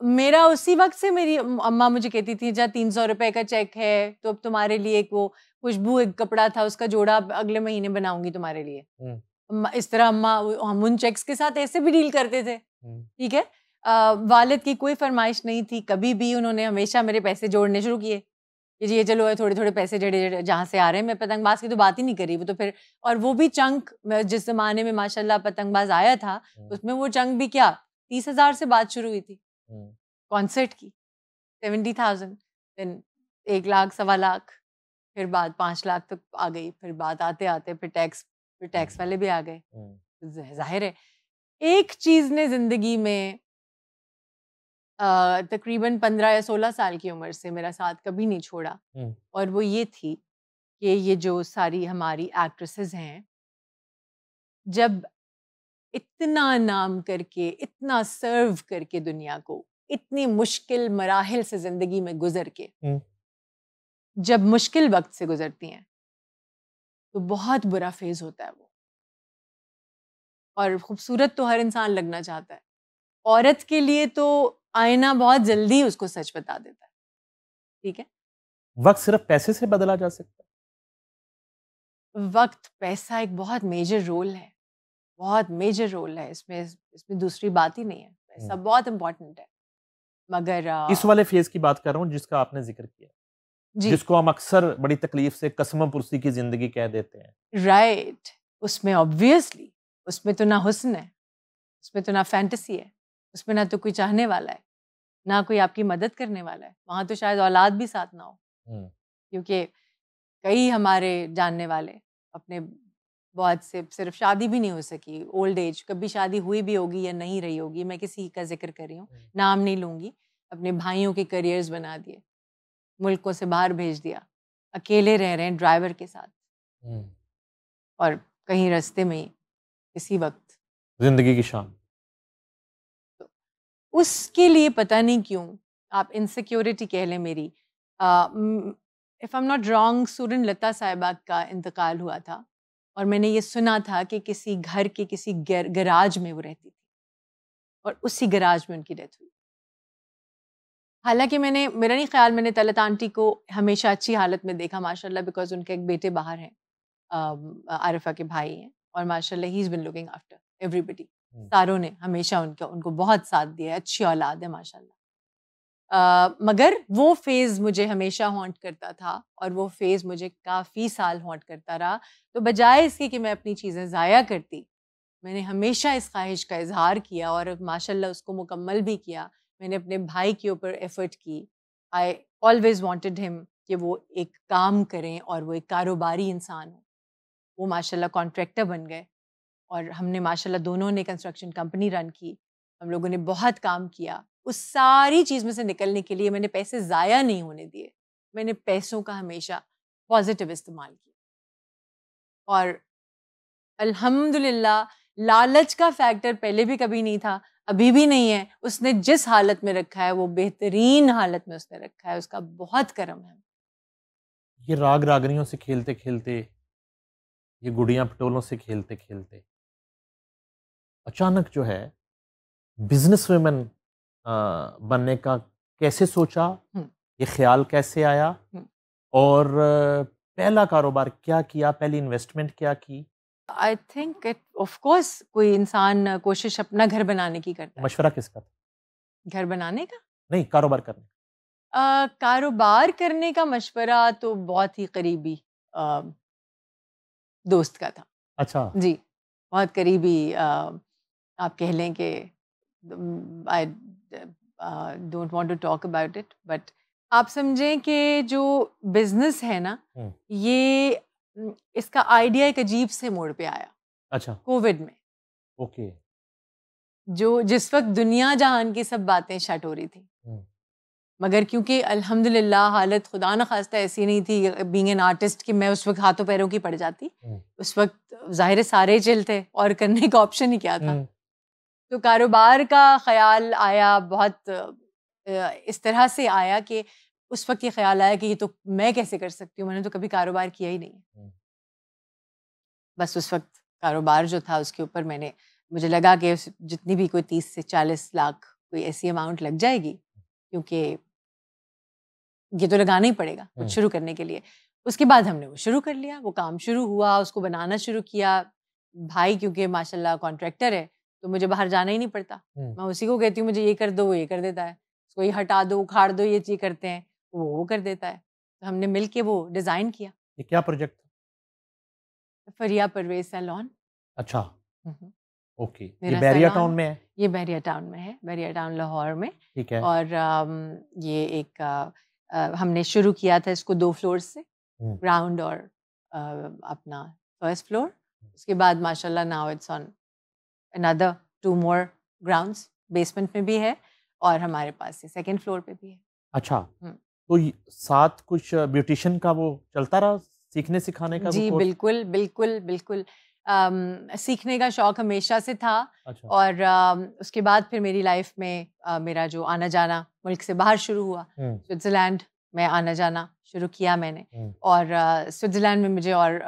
मेरा उसी वक्त से मेरी अम्मा मुझे कहती थी जा 300 रुपए का चेक है तो अब तुम्हारे लिए एक वो खुशबू एक कपड़ा था उसका जोड़ा अगले महीने बनाऊंगी तुम्हारे लिए। इस तरह अम्मा, हम उन चेक्स के साथ ऐसे भी डील करते थे। ठीक है, वालिद की कोई फरमाइश नहीं थी कभी भी, उन्होंने हमेशा मेरे पैसे जोड़ने शुरू किए कि जी ये चलो थोड़े थोड़े पैसे जड़े जहाँ से आ रहे हैं। मैं पतंगबाज की तो बात ही नहीं करी, वो तो फिर, और वो भी चंक जिस जमाने में माशाल्लाह पतंगबाज आया था उसमें वो चंक भी क्या 30,000 से बात शुरू हुई थी कॉन्सर्ट की, 70,000, देन 1 लाख 1.25 लाख, फिर बात 5 लाख तक आ गई, फिर बात आते आते फिर टैक्स वाले भी आ गए। जाहिर है एक चीज ने जिंदगी में तकरीबन 15 या 16 साल की उम्र से मेरा साथ कभी नहीं छोड़ा, और वो ये थी कि ये जो सारी हमारी एक्ट्रेसेस हैं, जब इतना नाम करके, इतना सर्व करके दुनिया को, इतनी मुश्किल मराहिल से जिंदगी में गुजर के जब मुश्किल वक्त से गुजरती हैं तो बहुत बुरा फेज होता है वो। और खूबसूरत तो हर इंसान लगना चाहता है, औरत के लिए तो आईना बहुत जल्दी उसको सच बता देता है। ठीक है, वक्त सिर्फ पैसे से बदला जा सकता है? वक्त पैसा एक बहुत मेजर रोल है, बहुत मेजर रोल है इसमें, इसमें दूसरी बात ही नहीं है, पैसा बहुत इम्पोर्टेंट है। मगर इस वाले फेज की बात कर रहा हूँ जिसका आपने जिक्र किया, जी जिसको हम अक्सर बड़ी तकलीफ से कसम पुरसी की जिंदगी कह देते हैं। राइट, उसमें ऑब्वियसली उसमें तो ना हुस्न है, उसमें तो ना फैंटेसी है, उसमें ना तो कोई चाहने वाला है, ना कोई आपकी मदद करने वाला है। वहाँ तो शायद औलाद भी साथ ना हो, क्योंकि कई हमारे जानने वाले अपने बहुत से सिर्फ शादी भी नहीं हो सकी, ओल्ड एज, कभी शादी हुई भी होगी या नहीं रही होगी, मैं किसी का जिक्र कर रही हूँ, नाम नहीं लूँगी, अपने भाइयों के करियर्स बना दिए, मुल्कों से बाहर भेज दिया, अकेले रह रहे हैं ड्राइवर के साथ, और कहीं रास्ते में ही किसी वक्त जिंदगी की शान। तो उसके लिए पता नहीं क्यों आप इनसिक्योरिटी कह लें मेरी, if I am not wrong, सूरन लता साहिबा का इंतकाल हुआ था और मैंने ये सुना था कि किसी घर के किसी गराज में वो रहती थी और उसी गराज में उनकी डेथ हुई। हालांकि मेरा नहीं ख्याल मैंने तलत आंटी को हमेशा अच्छी हालत में देखा माशाल्लाह, बिकॉज उनके एक बेटे बाहर हैं, आरिफा के भाई हैं, और माशाल्लाह he is been looking after everybody, सारों ने हमेशा उनको बहुत साथ दिया है, अच्छी औलाद है माशाल्लाह। मगर वो फेज़ मुझे हमेशा हॉन्ट करता था और वो फेज़ मुझे काफ़ी साल हॉन्ट करता रहा। तो बजाय इसके कि मैं अपनी चीज़ें ज़ाया करती, मैंने हमेशा इस ख्वाहिश का इज़हार किया और माशाल्लाह उसको मुकम्मल भी किया। मैंने अपने भाई के ऊपर एफ़र्ट की। आई ऑलवेज़ वांटेड हिम कि वो एक काम करें और वो एक कारोबारी इंसान हो। वो माशाल्लाह कॉन्ट्रैक्टर बन गए और हमने माशाल्लाह दोनों ने कंस्ट्रक्शन कंपनी रन की। हम लोगों ने बहुत काम किया। उस सारी चीज़ में से निकलने के लिए मैंने पैसे ज़ाया नहीं होने दिए। मैंने पैसों का हमेशा पॉज़िटिव इस्तेमाल किया और अल्हम्दुलिल्लाह लालच का फैक्टर पहले भी कभी नहीं था, अभी भी नहीं है। उसने जिस हालत में रखा है वो बेहतरीन हालत में उसने रखा है, उसका बहुत करम है। ये राग रागनियों से खेलते खेलते, ये गुड़ियां पटोलों से खेलते खेलते अचानक जो है बिजनेस वुमेन बनने का कैसे सोचा, ये ख्याल कैसे आया, और पहला कारोबार क्या किया, पहली इन्वेस्टमेंट क्या की? I think it of course कोई इंसान कोशिश अपना घर बनाने की करता है। मशवरा किसका था? घर बनाने का? नहीं, कारोबार करने का। कारोबार करने का मशवरा तो बहुत ही करीबी अ, दोस्त का था। अच्छा। जी, बहुत करीबी, आप कह लें कि I don't want to talk about it, but आप समझें कि जो बिजनेस है ना, ये इसका आइडिया एक अजीब से मोड़ पे आया। अच्छा। कोविड में। ओके। जिस वक्त दुनिया जहान की सब बातें शट हो रही थी, मगर क्योंकि अल्हम्दुलिल्लाह हालत खुदा न खास्ता ऐसी नहीं थी बीइंग एन आर्टिस्ट कि मैं उस वक्त हाथों पैरों की पड़ जाती। उस वक्त ज़ाहिर सारे चिल थे और करने का ऑप्शन ही क्या था। तो कारोबार का ख्याल आया, बहुत इस तरह से आया कि उस वक्त ये ख्याल आया कि ये तो मैं कैसे कर सकती हूँ, मैंने तो कभी कारोबार किया ही नहीं। बस उस वक्त कारोबार जो था उसके ऊपर मुझे लगा कि जितनी भी कोई 30 से 40 लाख कोई ऐसी अमाउंट लग जाएगी, क्योंकि ये तो लगाना ही पड़ेगा कुछ शुरू करने के लिए। उसके बाद हमने वो शुरू कर लिया, वो काम शुरू हुआ, उसको बनाना शुरू किया। भाई क्योंकि माशाल्लाह कॉन्ट्रैक्टर है तो मुझे बाहर जाना ही नहीं पड़ता, मैं उसी को कहती हूँ मुझे ये कर दो, वो ये कर देता है, इसको ये हटा दो, उखाड़ दो, ये चीज़ करते हैं, वो कर देता है। तो हमने मिल के वो डिज़ाइन किया। ये क्या प्रोजेक्ट था? फरिया परवेज सैलून। अच्छा। ओके। ये मेरा बैरिया सैलून टाउन में है? ये बैरिया टाउन में है, बैरिया टाउन लाहौर में। ठीक है। और ये एक हमने शुरू किया था इसको 2 फ्लोर से, ग्राउंड और अपना फर्स्ट फ्लोर। उसके बाद माशाल्लाह now it's on another 2 more grounds, basement में भी है और हमारे पास ये सेकंड फ्लोर पे भी है। अच्छा। तो साथ कुछ ब्यूटिशियन का वो चलता रहा, सीखने सिखाने का? जी बिल्कुल बिल्कुल बिल्कुल। सीखने का शौक हमेशा से था। अच्छा। और उसके बाद फिर मेरी लाइफ में मेरा जो आना जाना मुल्क से बाहर शुरू हुआ। स्विट्ज़रलैंड में आना जाना शुरू किया मैंने। और स्विट्ज़रलैंड में मुझे और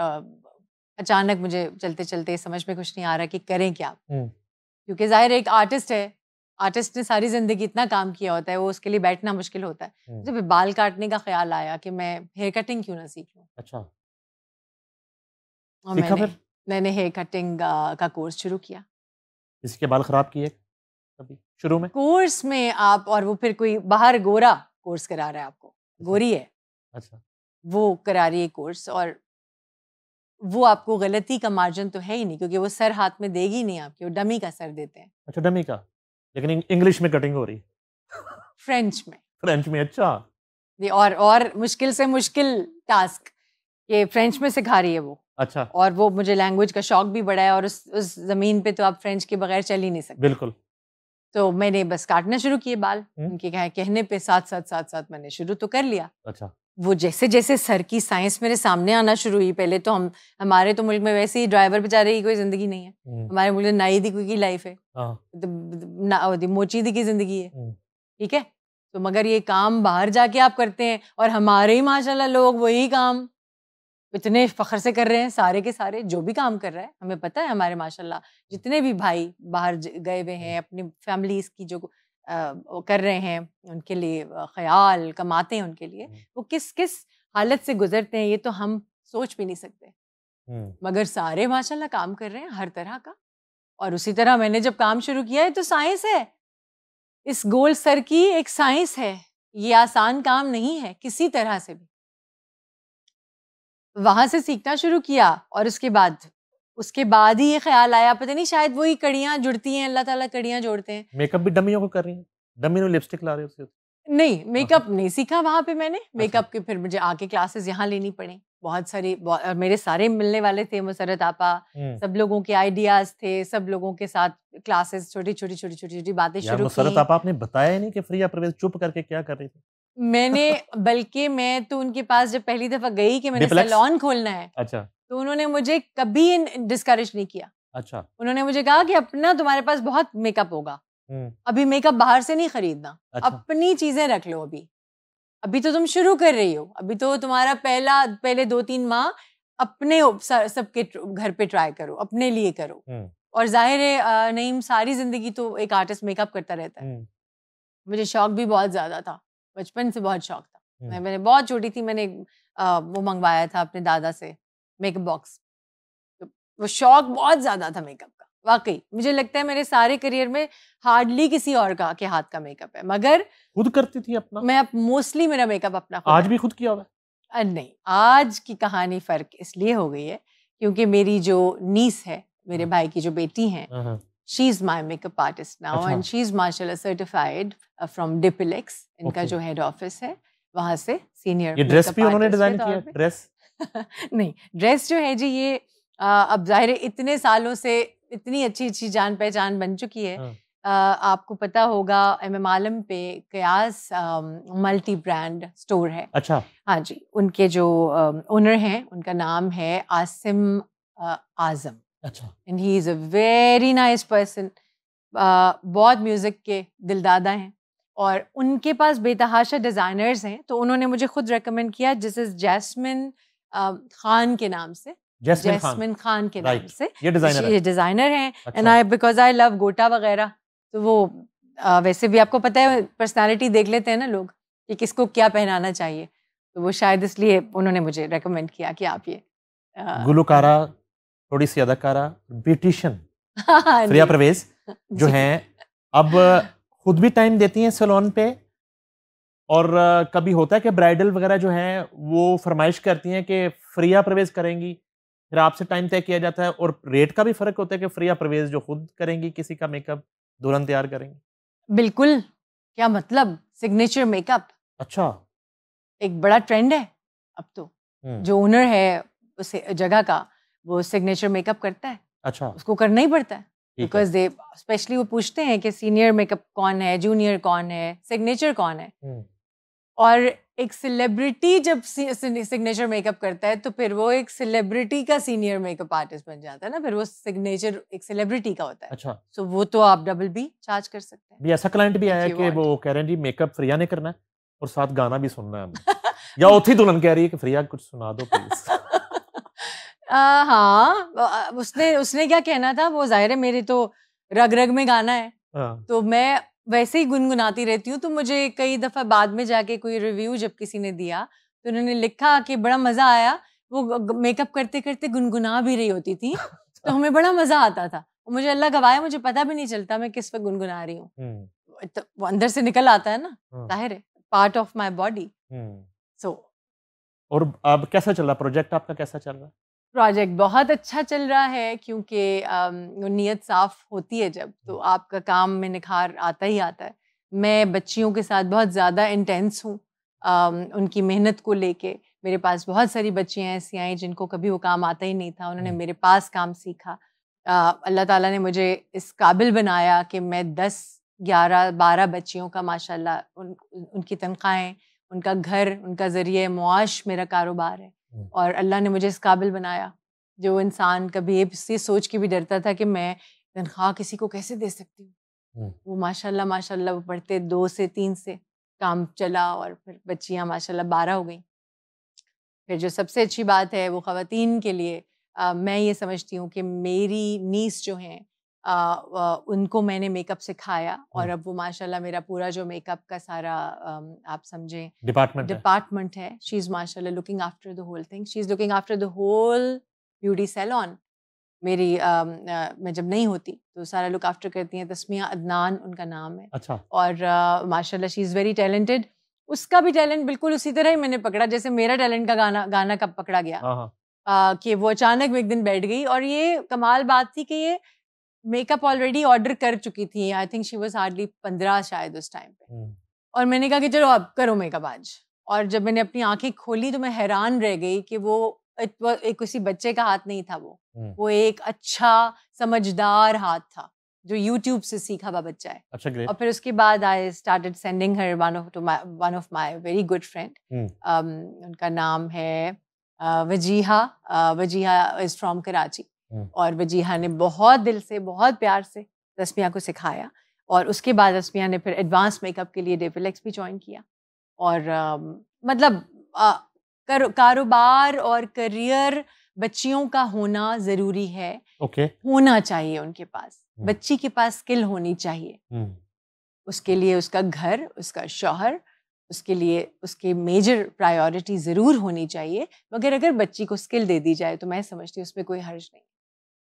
अचानक मुझे चलते चलते समझ में कुछ नहीं आ रहा कि करें क्या, क्योंकि ज़ाहिर एक आर्टिस्ट है, आर्टिस्ट ने सारी ज़िंदगी इतना काम किया होता है, वो उसके लिए बैठना मुश्किल होता है। जब बाल काटने का ख्याल आया कि मैं हेयर कटिंग क्यों ना सीख लूँ। अच्छा। और सीखा मैंने फिर? मैंने हेयर कटिंग का कोर्स शुरू किया। किसी के बाल खराब किए कभी शुरू में? कोर्स में आप, और वो फिर कोई बाहर गोरा कोर्स करा रहा है आपको, गोरी है अच्छा, वो करा रही है कोर्स, और वो आपको गलती का मार्जिन तो है ही नहीं, क्योंकि वो सर हाथ में देगी नहीं आपके, वो डमी का सर देते हैं। अच्छा डमी का, लेकिन इंग्लिश में कटिंग हो रही फ्रेंच में। फ्रेंच में? अच्छा, ये और मुश्किल से मुश्किल टास्क ये फ्रेंच में सिखा रही है वो। अच्छा, और वो मुझे लैंग्वेज का शौक भी बड़ा है, और उस जमीन पे तो आप फ्रेंच के बगैर चल ही नहीं सकते। बिल्कुल। तो मैंने बस काटना शुरू किए बाल, हम्म। उनके कहने पे साथ मैंने शुरू तो कर लिया। अच्छा, वो जैसे जैसे सर की साइंस मेरे सामने आना शुरू हुई, पहले तो हमारे तो मुल्क में वैसे ही ड्राइवर बेचारे की कोई जिंदगी नहीं है, हमारे मुल्क में नाई दी की लाइफ है, मोची दी की जिंदगी है, ठीक है। तो मगर ये काम बाहर जाके आप करते हैं, और हमारे ही माशाल्लाह लोग वही काम इतने फख्र से कर रहे हैं, सारे के सारे जो भी काम कर रहा है, हमें पता है हमारे माशाल्लाह जितने भी भाई बाहर गए हुए हैं, अपनी फैमिलीज की जो वो कर रहे हैं, उनके लिए ख्याल कमाते हैं उनके लिए, वो किस किस हालत से गुजरते हैं, ये तो हम सोच भी नहीं सकते। मगर सारे माशाल्लाह काम कर रहे हैं हर तरह का। और उसी तरह मैंने जब काम शुरू किया है, तो साइंस है, इस गोल सर की एक साइंस है, ये आसान काम नहीं है किसी तरह से भी। वहां से सीखना शुरू किया, और उसके बाद ही ये ख्याल आया, पता नहीं शायद वही कड़ियां जुड़ती हैं, अल्लाह ताला कड़ियां जोड़ते हैं। मेकअप भी डमियों को कर रही हैं? डमी में लिपस्टिक ला रहे हो? नहीं, मेकअप नहीं सीखा वहां पे मैंने। मेकअप के फिर मुझे आके क्लासेस यहाँ लेनी पड़ी, बहुत सारी, और मेरे सारे मिलने वाले थे, मुसरत आपा, सब लोगों के आइडियाज थे, सब लोगों के साथ क्लासेस, छोटी छोटी बातें शुरू की। मुसरत आपा आपने बताया नहीं कि फ्रिया परवेज चुप करके क्या कर रही थी? मैंने बल्कि मैं तो उनके पास जब पहली दफा गई कि मैंने सैलून खोलना है, अच्छा, तो उन्होंने मुझे कभी डिस्करेज नहीं किया। अच्छा, उन्होंने मुझे कहा कि अपना तुम्हारे पास बहुत मेकअप होगा, अभी मेकअप बाहर से नहीं खरीदना, अच्छा। अपनी चीजें रख लो, अभी तो तुम शुरू कर रही हो, अभी तो तुम्हारा पहले 2-3 माह अपने सबके घर पे ट्राई करो, अपने लिए करो। और जाहिर है नईम सारी जिंदगी तो एक आर्टिस्ट मेकअप करता रहता है। मुझे शौक भी बहुत ज्यादा था, बचपन से बहुत शौक था। मैंने बहुत छोटी थी, मैंने वो मंगवाया था अपने दादा से मेकअप बॉक्स, तो वो शौक बहुत ज्यादा था मेकअप का। वाकई मुझे लगता है मेरे सारे करियर में हार्डली किसी और का के हाथ का मेकअप है, मगर खुद करती थी अपना? मैं मोस्टली मेरा मेकअप अपना आज भी खुद किया हुआ है? नहीं, आज की कहानी फर्क इसलिए हो गई है क्योंकि मेरी जो नीस है, मेरे भाई की जो बेटी है, she is my makeup artist now, and she is माशाल्लाह सर्टिफाइड फ्रॉम डिपिलेक्स, इनका जो हेड ऑफिस है वहां से सीनियर। ये ड्रेस भी उन्होंने डिजाइन किया? ड्रेस नहीं, ड्रेस जो है जी ये अब जाहिर है इतने सालों से इतनी अच्छी जान पहचान बन चुकी है। आपको पता होगा MM आलम पे कयास मल्टी ब्रांड स्टोर है। अच्छा, हाँ जी, उनके जो ओनर हैं उनका नाम है आसिम आजम। अच्छा, and he is a very nice person, बहुत म्यूजिक के दिलदादा हैं, और उनके पास बेतहाशा डिजाइनर्स हैं। तो उन्होंने मुझे खुद रेकमेंड किया, जिस जैस्मिन खान के नाम से, जैस्मिन खान के नाम से ये डिजाइनर हैं। And I because I love गोटा वगैरह, तो वो वैसे भी आपको पता है पर्सनालिटी देख लेते हैं ना लोग कि किसको क्या पहनाना चाहिए, तो वो शायद इसलिए उन्होंने मुझे रेकमेंड किया कि आप ये गुलकारा, थोड़ी सी अदाकारा, ब्यूटिशियन फ्रिया परवेज जो हैं, अब खुद भी टाइम देती हैं सैलून पे, और कभी होता है कि ब्राइडल वगैरह जो हैं वो फरमाइश करती हैं कि फ्रिया परवेज करेंगी, फिर आपसे टाइम तय किया जाता है, और रेट का भी फर्क होता है कि फ्रिया परवेज जो खुद करेंगी किसी का मेकअप, दुल्हन तैयार करेंगी? बिल्कुल, क्या मतलब, सिग्नेचर मेकअप अच्छा एक बड़ा ट्रेंड है अब तो। जो ओनर है उस जगह का, वो सिग्नेचर मेकअप करता है। अच्छा, उसको करना ही पड़ता है, बिकॉज दे स्पेशली वो पूछते हैं कि सीनियर मेकअप कौन है, जूनियर कौन है, सिग्नेचर कौन है। और एक सेलिब्रिटी जब सिग्नेचर मेकअप करता है तो फिर वो एक सेलिब्रिटी का सीनियर मेकअप आर्टिस्ट बन जाता है ना, फिर वो सिग्नेचर एक सेलिब्रिटी का होता है। अच्छा, सो वो तो आप डबल भी चार्ज कर सकते हैं। भी ऐसा क्लाइंट भी आया कि वो कह रहे हैं जी मेकअप फ्रिया ने करना है और साथ गाना भी सुनना है हमें या उठी दुल्हन कह रही है कि फ्रिया कुछ सुना दो प्लीज। हाँ, उसने क्या कहना था, वो जाहिर है मेरे तो रग रग में गाना है, तो मैं वैसे ही गुनगुनाती रहती हूँ। तो मुझे कई दफा बाद में जाके कोई रिव्यू जब किसी ने दिया तो उन्होंने लिखा कि बड़ा मजा आया, वो मेकअप करते करते गुनगुना भी रही होती थी, तो हमें बड़ा मजा आता था। मुझे अल्लाह गवाह, मुझे पता भी नहीं चलता मैं किस वक्त गुनगुना रही हूँ। तो वो अंदर से निकल आता है ना, जाहिर है, पार्ट ऑफ माई बॉडी। सो और अब कैसा चल रहा प्रोजेक्ट आपका, कैसा चल रहा है? प्रोजेक्ट बहुत अच्छा चल रहा है, क्योंकि नीयत साफ होती है जब, तो आपका काम में निखार आता ही आता है। मैं बच्चियों के साथ बहुत ज़्यादा इंटेंस हूँ, उनकी मेहनत को लेके। मेरे पास बहुत सारी बच्चियाँ ऐसी आई जिनको कभी वो काम आता ही नहीं था, उन्होंने मेरे पास काम सीखा। अल्लाह ताला ने मुझे इस काबिल बनाया कि मैं 10, 11, 12 बच्चियों का माशाल्लाह उनकी तनख्वाहें, उनका घर, उनका ज़रिए मुआश मेरा कारोबार है। और अल्लाह ने मुझे इस काबिल बनाया, जो इंसान कभी ये सोच के भी डरता था कि मैं तनख्वाह किसी को कैसे दे सकती हूँ, वो माशाल्लाह माशाल्लाह वो पढ़ते 2 से 3 से काम चला, और फिर बच्चियाँ माशाल्लाह 12 हो गई। फिर जो सबसे अच्छी बात है वो ख़वातीन के लिए, मैं ये समझती हूँ कि मेरी नीस जो हैं, उनको मैंने मेकअप सिखाया, और अब वो माशाल्लाह मेरा पूरा जो मेकअप का सारा आप समझें डिपार्टमेंट है। शी इज़ माशाल्लाह looking after the whole thing, she is looking after the whole beauty salon. मेरी मैं जब नहीं होती तो सारा लुक आफ्टर करती हैं। तस्मिया अदनान उनका नाम है। अच्छा। और माशाल्लाह शी इज़ वेरी टैलेंटेड। उसका भी टैलेंट बिल्कुल उसी तरह ही मैंने पकड़ा जैसे मेरा टैलेंट का गाना कब पकड़ा गया, कि वो अचानक एक दिन बैठ गई। और ये कमाल बात थी कि ये मेकअप ऑलरेडी ऑर्डर कर चुकी थी। I think she was hardly 15 शायद उस टाइम पे। और मैंने कहा कि चलो अब करो मेकअप आज। और जब मैंने अपनी आंखें खोली तो मैं हैरान रह गई कि वो एक किसी बच्चे का हाथ नहीं था, वो एक अच्छा समझदार हाथ था जो YouTube से सीखा हुआ बच्चा है। अच्छा, ग्रेट। और फिर उसके बाद आई स्टार्टेड सेंडिंग हर one of my very good friend. उनका नाम है वजीहा। Wajiha is from Karachi. और वजीहा ने बहुत दिल से, बहुत प्यार से तस्मिया को सिखाया। और उसके बाद तस्मिया ने फिर एडवांस मेकअप के लिए डेफिलेक्स भी ज्वाइन किया। और मतलब कारोबार और करियर बच्चियों का होना ज़रूरी है। होना चाहिए उनके पास, बच्ची के पास स्किल होनी चाहिए। उसके लिए उसका घर, उसका शौहर, उसके लिए उसकी मेजर प्रायोरिटी ज़रूर होनी चाहिए। मगर अगर बच्ची को स्किल दे दी जाए तो मैं समझती हूँ उसमें कोई हर्ज नहीं।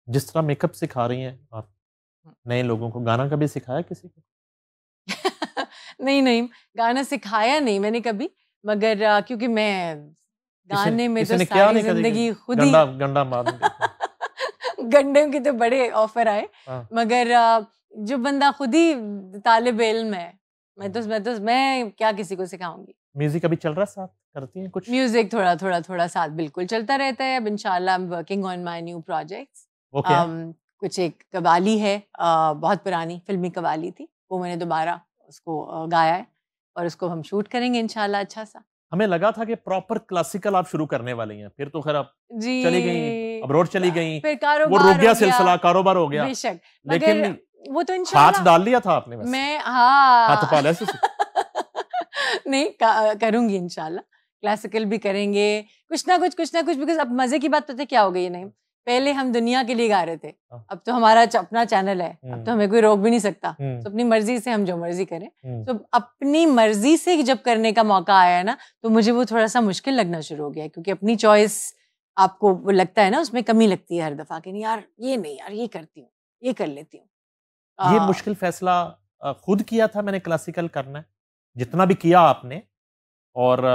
जिस तरह मेकअप सिखा रही हैं आप नए लोगों को, गाना कभी सिखाया किसी को? नहीं, गाना सिखाया नहीं मैंने कभी, मगर क्योंकि मैं गाने में तो सारी जिंदगी खुद ही गंडा मार गंडे के तो बड़े ऑफर आए, मगर जो बंदा खुद ही तालिब इल्म है, मैं क्या किसी को सिखाऊंगी। म्यूजिक अभी चल रहा है, साथ करती हैं कुछ? म्यूजिक थोड़ा साथ बिल्कुल चलता रहता है। अब इंशाल्लाह I am working on my new projects. कुछ एक कवाली है, बहुत पुरानी फिल्मी कवाली थी, वो मैंने दोबारा उसको गाया है और उसको हम शूट करेंगे इंशाल्लाह अच्छा सा। हमें लगा था कि प्रॉपर क्लासिकल आप शुरू करने वाली हैं, फिर तो खैर आप चली गई, अब्रॉड चली गई, फिर कारोबार वो रुक गया सिलसिला, कारोबार हो गया। बेशक, लेकिन वो तो इंशाल्लाह हाथ डाल लिया था आपने वैसे? मैं हाथ पाले से नहीं करूंगी इंशाल्लाह। क्लासिकल भी करेंगे, कुछ ना कुछ बिकॉज अब मजे की बात पता क्या हो गई है, नहीं पहले हम दुनिया के लिए गा रहे थे, अब तो हमारा अपना चैनल है, अब तो हमें कोई रोक भी नहीं सकता, तो अपनी मर्जी से हम जो मर्जी करें। तो अपनी मर्जी से जब करने का मौका आया ना, तो मुझे वो थोड़ा सा मुश्किल लगना शुरू हो गया, क्योंकि अपनी चॉइस आपको वो लगता है ना, उसमें कमी लगती है हर दफा कि नहीं यार ये नहीं, यार ये करती हूँ, ये कर लेती हूँ। ये मुश्किल फैसला खुद किया था मैंने क्लासिकल करना है, जितना भी किया आपने, और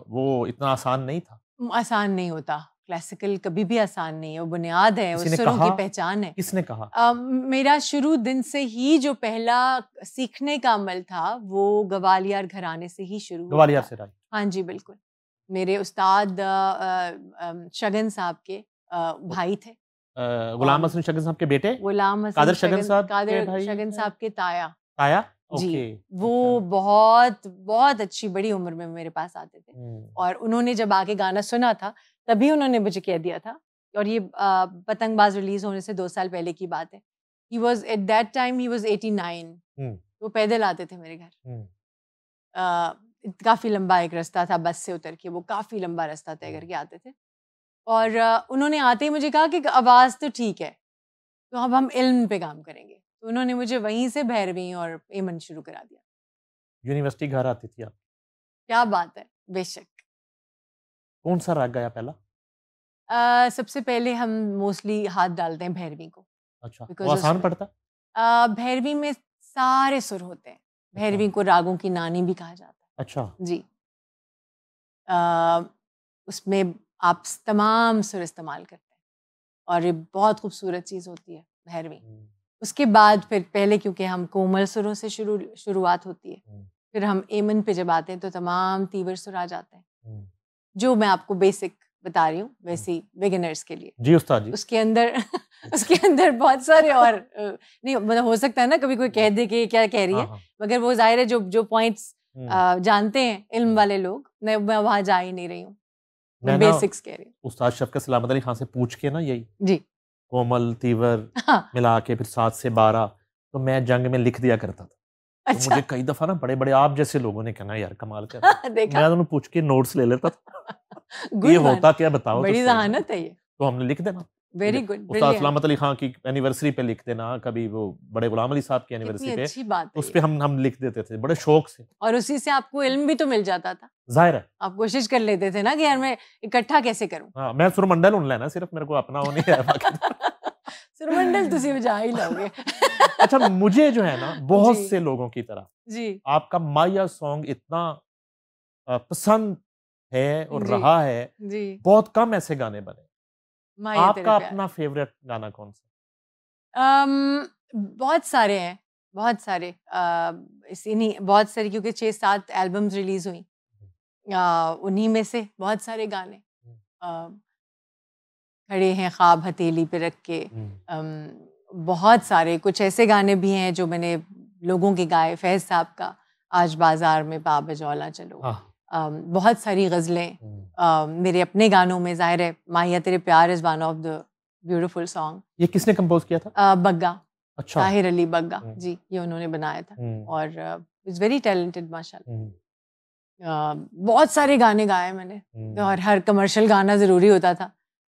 वो इतना आसान नहीं था? आसान नहीं होता, क्लासिकल कभी भी आसान नहीं है, वो बुनियाद है, वो सुरों की पहचान है। किसने कहा? मेरा शुरू दिन से ही जो पहला सीखने का अमल था वो गवालियर घराने से ही शुरू हुआ। गवालियर से? राइट। हाँ जी बिल्कुल। मेरे उस्ताद शगन साहब के भाई थे। गुलाम हसन शगन साहब के बेटे? गुलाम हसन कादर शगन साहब के ताया। ताया? जी, वो बहुत बहुत अच्छी बड़ी उम्र में मेरे पास आते थे, और उन्होंने जब आके गाना सुना था तभी उन्होंने मुझे कह दिया था, और ये पतंगबाज रिलीज होने से 2 साल पहले की बात है। He was at that time he was 89। वो पैदल आते थे मेरे घर। काफी लंबा एक रास्ता था, बस से उतर के वो काफी लंबा रास्ता तय करके आते थे, और उन्होंने आते ही मुझे कहा कि आवाज तो ठीक है, तो अब हम इल्म पे काम करेंगे। तो उन्होंने मुझे वहीं से भैरवी और एमन शुरू करा दिया। यूनिवर्सिटी घर आती थी आप? क्या बात है, बेशक। कौन सा राग गाया पहला? सबसे पहले हम मोस्टली हाथ डालते हैं भैरवी को। अच्छा, Because वो आसान उसमें- पड़ता? भैरवी में सारे सुर होते हैं। भैरवी को रागों की नानी भी कहा जाता है। अच्छा, जी। उसमें आप तमाम सुर इस्तेमाल करते हैं और ये बहुत खूबसूरत चीज़ होती है भैरवी। उसके बाद फिर पहले क्योंकि हम कोमल सुरों से शुरुआत होती है, फिर हम एमन पे जब आते हैं तो तमाम तीवर सुर आ जाते हैं, जो मैं आपको बेसिक बता रही हूँ वैसी बिगिनर्स के लिए। जी उस्ताद जी। उसके अंदर उसके अंदर बहुत सारे और नहीं, मतलब हो सकता है ना कभी कोई कह दे कि ये क्या कह रही है, मगर वो जाहिर है जो जो पॉइंट्स जानते हैं इल्म वाले लोग, मैं वहां जा ही नहीं रही हूँ, मैं बेसिक्स कह रही हूँ। उस्ताद शफकत सलामत अली खान से पूछ के ना यही जी कोमल तीवर मिला के फिर 7 से 12 तो मैं जंग में लिख दिया करता था। तो अच्छा। मुझे कई दफा ना बड़े बड़े आप जैसे लोगों ने कहना यार कमाल कर मैं उन्हें पूछ के नोट्स ले लेता था ये होता क्या बताओ, बड़ी जहानत है ये, तो हमने लिख देना। Very good. उस्ताद सलामत अली खान की एनिवर्सरी पे लिख देना, कभी वो बड़े गुलाम अली साहब की एनिवर्सरी पे, अच्छी बात है उस पे हम लिख देते थे बड़े शौक से, और उसी से आपको इल्म भी तो मिल जाता था। जाहिर है आप कोशिश कर लेते थे ना कि यार मैं इकट्ठा कैसे करूं। हाँ, मैं सुरमंडल उन लेना, सिर्फ मेरे को अपना होने है सुरमंडल तुसी बजा ही लोगे। अच्छा, मुझे जो है ना बहुत से लोगों की तरह जी आपका माया सॉन्ग इतना पसंद है और रहा है, बहुत कम ऐसे गाने बने। आपका अपना फेवरेट गाना कौन सा? बहुत सारे हैं, बहुत सारे, इसी बहुत सारे, क्योंकि 6-7 एल्बम्स रिलीज हुई, उन्हीं में से बहुत सारे गाने खड़े हैं ख्वाब हथेली पे रख के। बहुत सारे कुछ ऐसे गाने भी हैं जो मैंने लोगों के गाए, फैज साहब का आज बाजार में बाबजौला चलो, बहुत सारी गज़लें मेरे अपने गानों में, जाहिर है माहिया तेरे प्यार is one of the beautiful song. ये किसने कंपोज किया था? बग्गा। अच्छा, ताहिर अली बग्गा जी, ये उन्होंने बनाया था और इज़ वेरी टैलेंटेड माशाल्लाह। बहुत सारे गाने गाए मैंने और हर कमर्शियल गाना ज़रूरी होता था,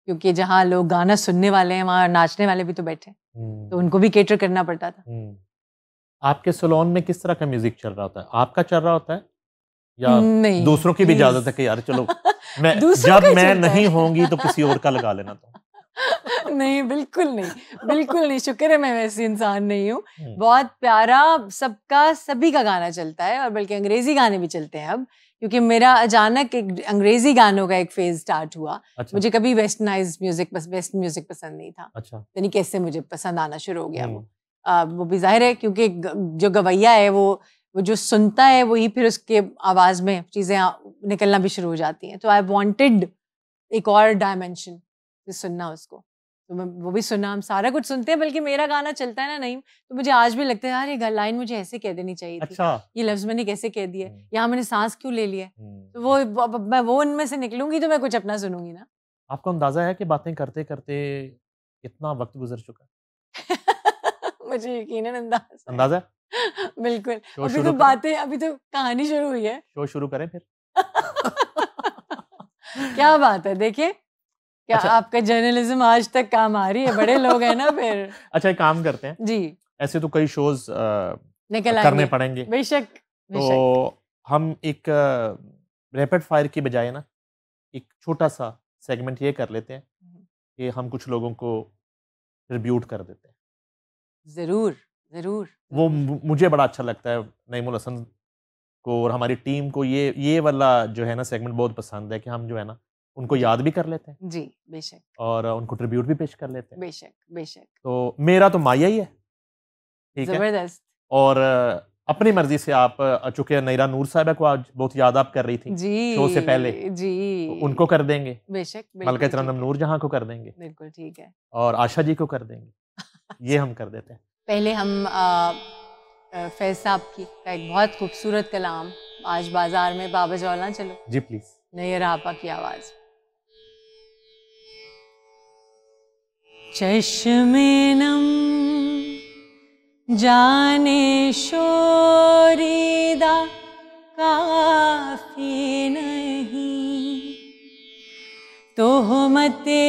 क्योंकि जहाँ लोग गाना सुनने वाले हैं वहाँ नाचने वाले भी तो बैठे, तो उनको भी केटर करना पड़ता था। आपके सैलून में किस तरह का म्यूजिक चल रहा होता है? आपका चल रहा होता है या नहीं, दूसरों की भी इजाजत है कि यार चलो मैं जब मैं नहीं होंगी तो किसी और का लगा लेना? तो नहीं, बिल्कुल नहीं, बिल्कुल नहीं। शुक्र है मैं वैसी इंसान नहीं हूँ। बहुत प्यारा सबका, सभी का गाना चलता है, और बल्कि अंग्रेजी गाने भी चलते हैं अब, क्योंकि मेरा अचानक एक अंग्रेजी गानों का एक फेज स्टार्ट हुआ। अच्छा। मुझे कभी वेस्टर्नाइज म्यूजिक पसंद नहीं था। अच्छा। यानी कैसे मुझे पसंद आना शुरू हो गया वो भी जाहिर है क्योंकि जो गवैया है वो जो सुनता है वही फिर उसके आवाज में चीजें निकलना भी शुरू हो जाती हैं। तो आई वांटेड एक और डायमेंशन सुनना उसको, तो मैं वो भी सुना। हम सारा कुछ सुनते हैं, बल्कि मेरा गाना चलता है ना नहीं, तो मुझे आज भी लगता है यार ये लाइन मुझे ऐसे कह देनी चाहिए थी। अच्छा। ये लफ्ज मैंने कैसे कह दिया, यहाँ मैंने सांस क्यों ले लिया। तो मैं वो उनमें से निकलूंगी तो मैं कुछ अपना सुनूंगी ना। आपको अंदाजा है कि बातें करते करते कितना वक्त गुजर चुका है? मुझे यकीनन अंदाजा बिल्कुल। अभी तो बातें, अभी तो कहानी शुरू हुई है। शो शुरू करें फिर। क्या बात है, देखिए क्या अच्छा। आपका जर्नलिज्म आज तक काम आ रही है, बड़े लोग हैं ना फिर। अच्छा, एक काम करते हैं जी, ऐसे तो कई शोज करने पड़ेंगे बेशक, तो हम एक रैपिड फायर की बजाय ना एक छोटा सा सेगमेंट ये कर लेते हैं कि हम कुछ लोगों को ट्रिब्यूट कर देते हैं। जरूर जरूर। वो मुझे बड़ा अच्छा लगता है, नईमुल हसन को और हमारी टीम को ये वाला जो है ना सेगमेंट बहुत पसंद है कि हम जो है ना उनको याद भी कर लेते हैं जी, बेशक, और उनको ट्रिब्यूट भी पेश कर लेते हैं। बेशक बेशक। तो मेरा तो माया ही है, ठीक है, जबरदस्त। और अपनी मर्जी से आप, चूंकि नैरा नूर साहिबा को आज बहुत याद आप कर रही थी जी, शो से पहले जी, तो उनको कर देंगे। बेशक, मलका तरन्नुम नूर जहां को कर देंगे, बिल्कुल ठीक है, और आशा जी को कर देंगे। ये हम कर देते हैं। पहले हम फैज साहब की का एक बहुत खूबसूरत कलाम, आज बाजार में बाबजौला चलो। जी प्लीज। नैयर आपा की आवाज। चश्मे नम जाने शोरीदा काफी नहीं, तोहमते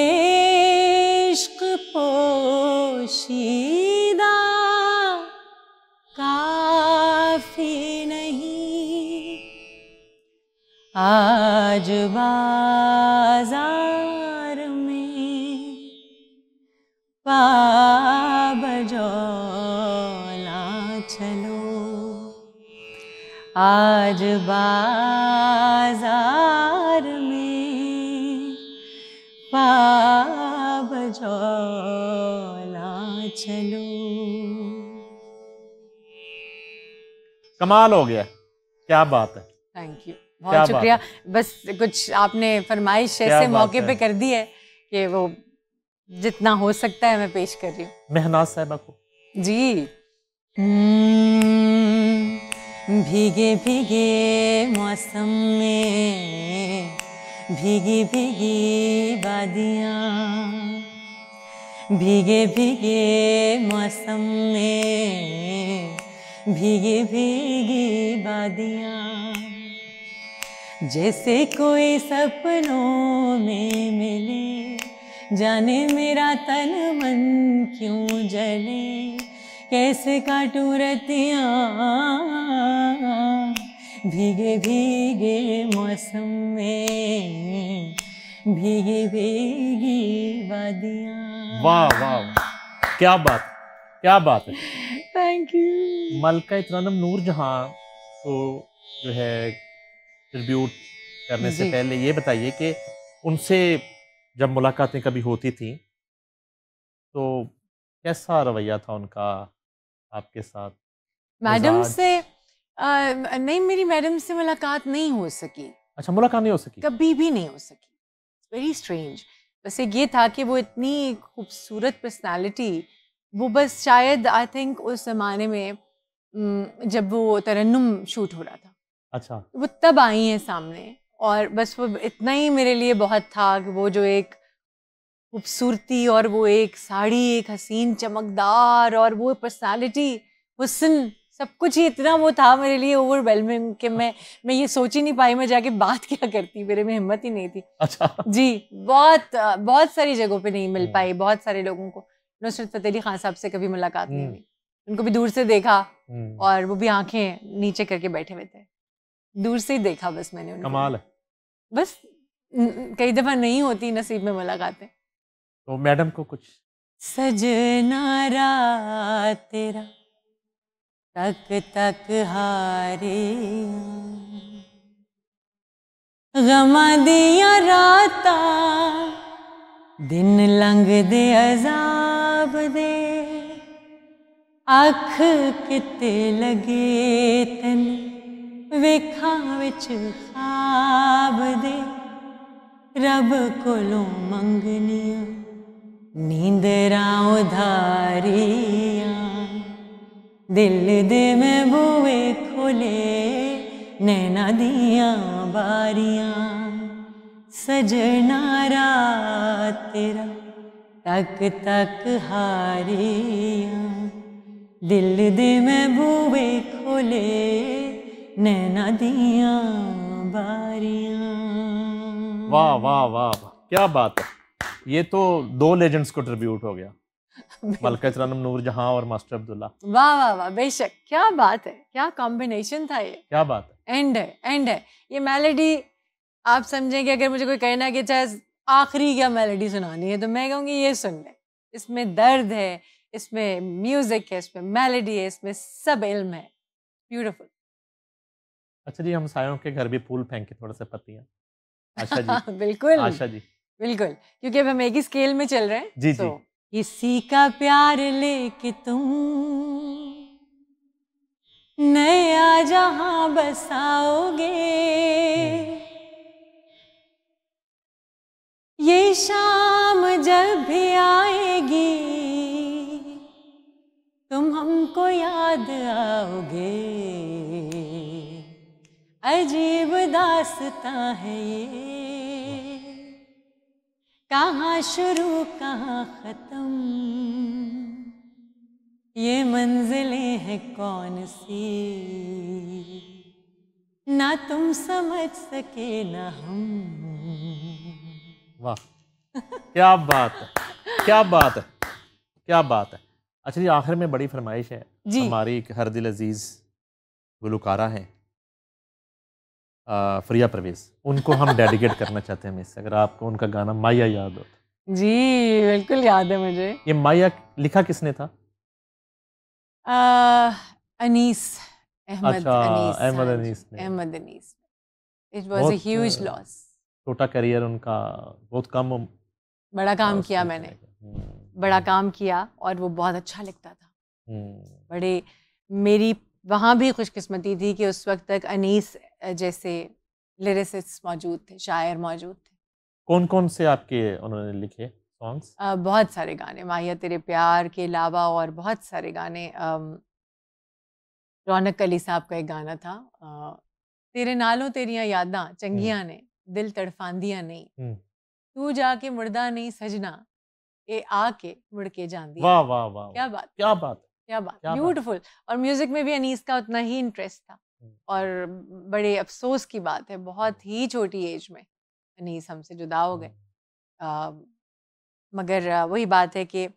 इश्क पोशीदा काफी नहीं, आज बाजार में बजौला चलो, आज बाजार में बजौला चलो। कमाल हो गया, क्या बात है। थैंक यू, बहुत शुक्रिया। बस कुछ आपने फरमाइश ऐसे मौके पे कर दी है कि वो जितना हो सकता है मैं पेश कर रही हूँ। मेहनाज साहिबा को जी। भीगे भीगे मौसम में भीगी भीगी वादियाँ, भीगे भीगे मौसम में भीगी भीगी वादियाँ, जैसे कोई सपनों में मिले, जाने मेरा तन मन क्यों जले, कैसे काटूं रतियाँ भीगे भीगे मौसम में भीगी भीगी वादियाँ। वाह वाह, क्या बात, क्या बात है। Thank you. मलका तरन्नुम नूर जहां को जो है ट्रिब्यूट करने से पहले ये बताइए कि उनसे जब मुलाकातें कभी होती थी तो कैसा रवैया था उनका आपके साथ? मैडम से नहीं, मेरी मैडम से मुलाकात नहीं हो सकी। अच्छा, मुलाकात नहीं हो सकी? कभी भी नहीं हो सकी। Very strange. बस एक ये था कि वो इतनी खूबसूरत पर्सनालिटी, वो बस शायद आई थिंक उस ज़माने में जब वो तरन्नुम शूट हो रहा था, अच्छा, वो तब आई हैं सामने, और बस वो इतना ही मेरे लिए बहुत था कि वो जो एक खूबसूरती और वो एक साड़ी, एक हसीन चमकदार, और वो पर्सनालिटी, हुस्न, सब कुछ ही इतना वो था मेरे लिए ओवरवेलमिंग कि मैं ये सोच ही नहीं पाई मैं जाके बात क्या करती, मेरे में हिम्मत ही नहीं थी। अच्छा जी, बहुत सारी जगहों पे नहीं मिल पाई, बहुत सारे लोगों को। नुसरत फ़तेह अली खान साहब से कभी मुलाकात नहीं हुई, उनको भी दूर से देखा, और वो भी आंखें नीचे करके बैठे हुए थे, दूर से ही देखा बस मैंने उनको। कमाल है। बस कई दफा नहीं होती नसीब में मुलाकातें। तो मैडम को कुछ? सजना रात तेरा तक तक हारे, गमा दिया राता दिन लंघ दे अजाब दे, अख किते लगे तन वेखा विच ख्वाब दे, रब कोलों मंगनिया नींदरां उधारियां, दिल दे में बुए खोले नैना दियां बारियां, सजना रात तेरा तक तक हारियां, दिल दे में बुए खोले नैना दियां बारियां। वाह वाह वाह, क्या बात है। ये तो दो लेजेंड्स को ट्रिब्यूट हो गया, मलका तरन्नुम नूर जहां और मास्टर अब्दुल्ला। वाह वाह वाह, बेशक, क्या बात है, क्या कॉम्बिनेशन था ये। क्या बात है। एंड है, एंड है ये मेलोडी। आप समझेंगे अगर मुझे कोई कहना कि चाहे आखिरी क्या मेलोडी सुनानी है, तो मैं कहूँगी ये सुन ले, इसमें दर्द है, इसमें म्यूजिक है, इसमें मेलोडी है, इसमें सब इल्म है। ब्यूटीफुल। अच्छा जी, हम सायों के घर भी फूल फेंके थोड़ा सा पत्तियां। आशा जी बिल्कुल आशा जी, बिल्कुल, क्योंकि अब हम एक ही स्केल में चल रहे हैं। जी जी। किसी का प्यार लेके तुम नया जहां बसाओगे, ये शाम जब भी आएगी तुम हमको याद आओगे, अजीब दास्तां है ये, कहाँ शुरू कहाँ खत्म, ये मंजिलें हैं कौन सी, ना तुम समझ सके ना हम। वाह, क्या बात है, क्या बात है, क्या बात है। अच्छा जी, आखिर में बड़ी फरमाइश है जी। हमारी एक हर दिल अजीज गुलकारा हैं फरिया परवेज, उनको हम डेडिकेट करना चाहते हैं मिस, अगर आपको उनका गाना माया याद हो। जी बिल्कुल याद है मुझे। ये माया लिखा किसने था? अनीस अहमद अच्छा, अनीस, अहमद हाँ जी, अनीस ने। Ahmad Anees. It was a बहुत ह्यूज लॉस। छोटा करियर उनका, बहुत कम बड़ा काम किया उसमें मैंने, चले गए। बड़ा काम किया और वो बहुत अच्छा लिखता था। हम्म। बड़े मेरी वहाँ भी खुशकिस्मती थी कि उस वक्त तक अनीस जैसे लिरिसिस्ट मौजूद थे, शायर मौजूद थे। कौन कौन से आपके उन्होंने लिखे सॉन्ग्स? बहुत सारे गाने, माहिया तेरे प्यार के अलावा और बहुत सारे गाने। रौनक अली साहब का एक गाना था, तेरे नालों तेरियां यादां चंगियां ने दिल तड़फांदियां नहीं, हम्म। तू जाके मुड़दा नहीं सजना, ए आके मुड़ के जांदियां वाह नहीं। वाह वाह वाह, क्या बात, क्या बात, क्या बात, क्या बात। ब्यूटीफुल। और म्यूजिक में भी अनीस का उतना ही इंटरेस्ट था। हम्म, और बड़े अफसोस की बात है, बहुत ही छोटी एज में अनीस हमसे जुदा हो गए। अ, मगर वही बात है कि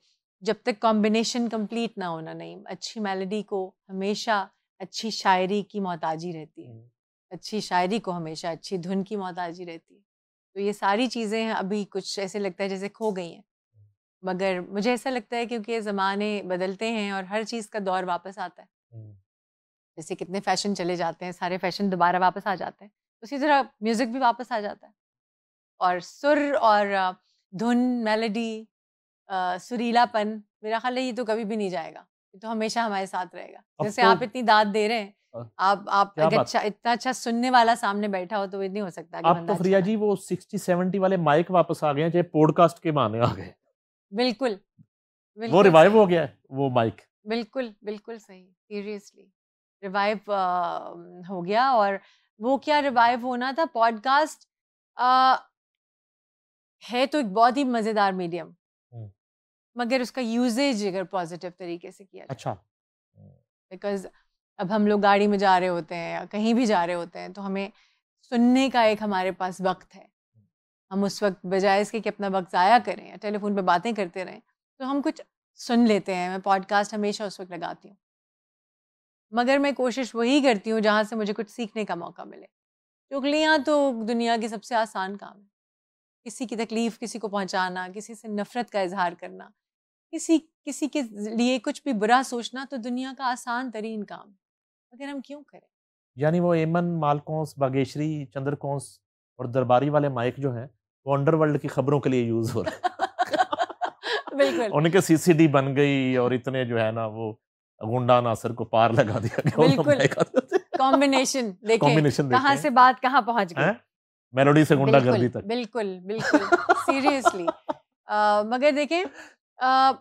जब तक कॉम्बिनेशन कंप्लीट ना होना, नहीं, अच्छी मेलोडी को हमेशा अच्छी शायरी की मोहताजी रहती है, अच्छी शायरी को हमेशा अच्छी धुन की मोहताजी रहती है। तो ये सारी चीज़ें अभी कुछ ऐसे लगता है जैसे खो गई हैं। मगर मुझे ऐसा लगता है क्योंकि ज़माने बदलते हैं और हर चीज़ का दौर वापस आता है। जैसे कितने फ़ैशन चले जाते हैं, सारे फ़ैशन दोबारा वापस आ जाते हैं, उसी तरह म्यूज़िक भी वापस आ जाता है। और सुर और धुन, मेलोडी, सुरीलापन, मेरा ख़्याल है ये तो कभी भी नहीं जाएगा। ये तो हमेशा हमारे साथ रहेगा। अब जैसे तो आप इतनी दाद दे रहे हैं, आप क्या अगर बात। इतना अच्छा सुनने वाला सामने बैठा हो तो ये नहीं हो सकता कि आप तो बंदा अच्छा फ्रिया ना। जी वो 60-70 वाले माइक वापस आ गए हैं, चाहे पॉडकास्ट के बहाने आ गए। बिल्कुल, वो बिल्कुल रिवाइव सही। हो गया है वो माइक। बिल्कुल, बिल्कुल सही। सीरियसली रिवाइव हो गया। और वो क्या रिवाइव होना था, पॉडकास्ट अ, है तो एक बहुत ही मज़ेदार मीडियम, हम्म, मगर उसका यूसेज अगर पॉजिटिव तरीके से किया जाए, अच्छा। बिकॉज़ अब हम लोग गाड़ी में जा रहे होते हैं या कहीं भी जा रहे होते हैं तो हमें सुनने का एक हमारे पास वक़्त है। हम उस वक़्त बजाय इसके कि अपना वक़्त ज़ाया करें या टेलीफ़ोन पे बातें करते रहें, तो हम कुछ सुन लेते हैं। मैं पॉडकास्ट हमेशा उस वक़्त लगाती हूँ। मगर मैं कोशिश वही करती हूँ जहाँ से मुझे कुछ सीखने का मौका मिले। चुगलियाँ तो दुनिया की सबसे आसान काम है। किसी की तकलीफ़ किसी को पहुँचाना, किसी से नफ़रत का इज़हार करना, किसी किसी के लिए कुछ भी बुरा सोचना तो दुनिया का आसान तरीन काम है। मगर हम क्यों करें? यानी वो एमन, मालकोंस, बागेश्वरी, चंद्रकोंस और दरबारी वाले माइक जो हैं, वो अंडरवर्ल्ड की खबरों के लिए यूज़ हो रहे हैं। बिल्कुल, उनके सीसीडी बन गई और इतने जो है ना वो गुंडा नासर को पार लगा दिया गया उन बिल्कुल। माइक कॉम्बिनेशन देखें, कॉम्बिनेशन कहाँ देखें से बात कहाँ पहुँच गई। हैं, मेलोडी से बिल्कुल, गुंडागर्दी तक। बिल्कुल, बिल्कुल, सीरियसली। मगर देखें, अ,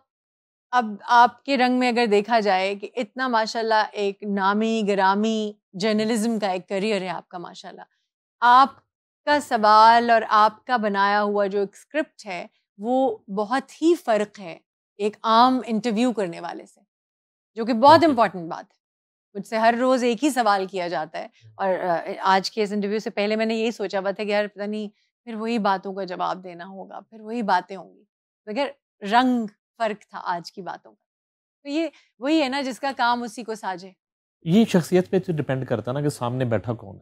अब आपके रंग में अगर देखा जाए कि इतना माशाल्लाह एक नामी-गिरामी जर्नलिज़्म का एक करियर है आपका माशाल्लाह। आपका सवाल और आपका बनाया हुआ जो एक स्क्रिप्ट है, वो बहुत ही फ़र्क है एक आम इंटरव्यू करने वाले से, जो कि बहुत थैंक यू। इम्पोर्टेंट बात है। मुझसे हर रोज़ एक ही सवाल किया जाता है और आज के इस इंटरव्यू से पहले मैंने यही सोचा हुआ था कि यार पता नहीं फिर वही बातों का जवाब देना होगा, फिर वही बातें होंगी। मगर रंग फ़र्क था आज की बातों का। तो ये वही है ना जिसका काम उसी को साझे। ये शख्सियत पे तो डिपेंड करता है ना कि सामने बैठा कौन है।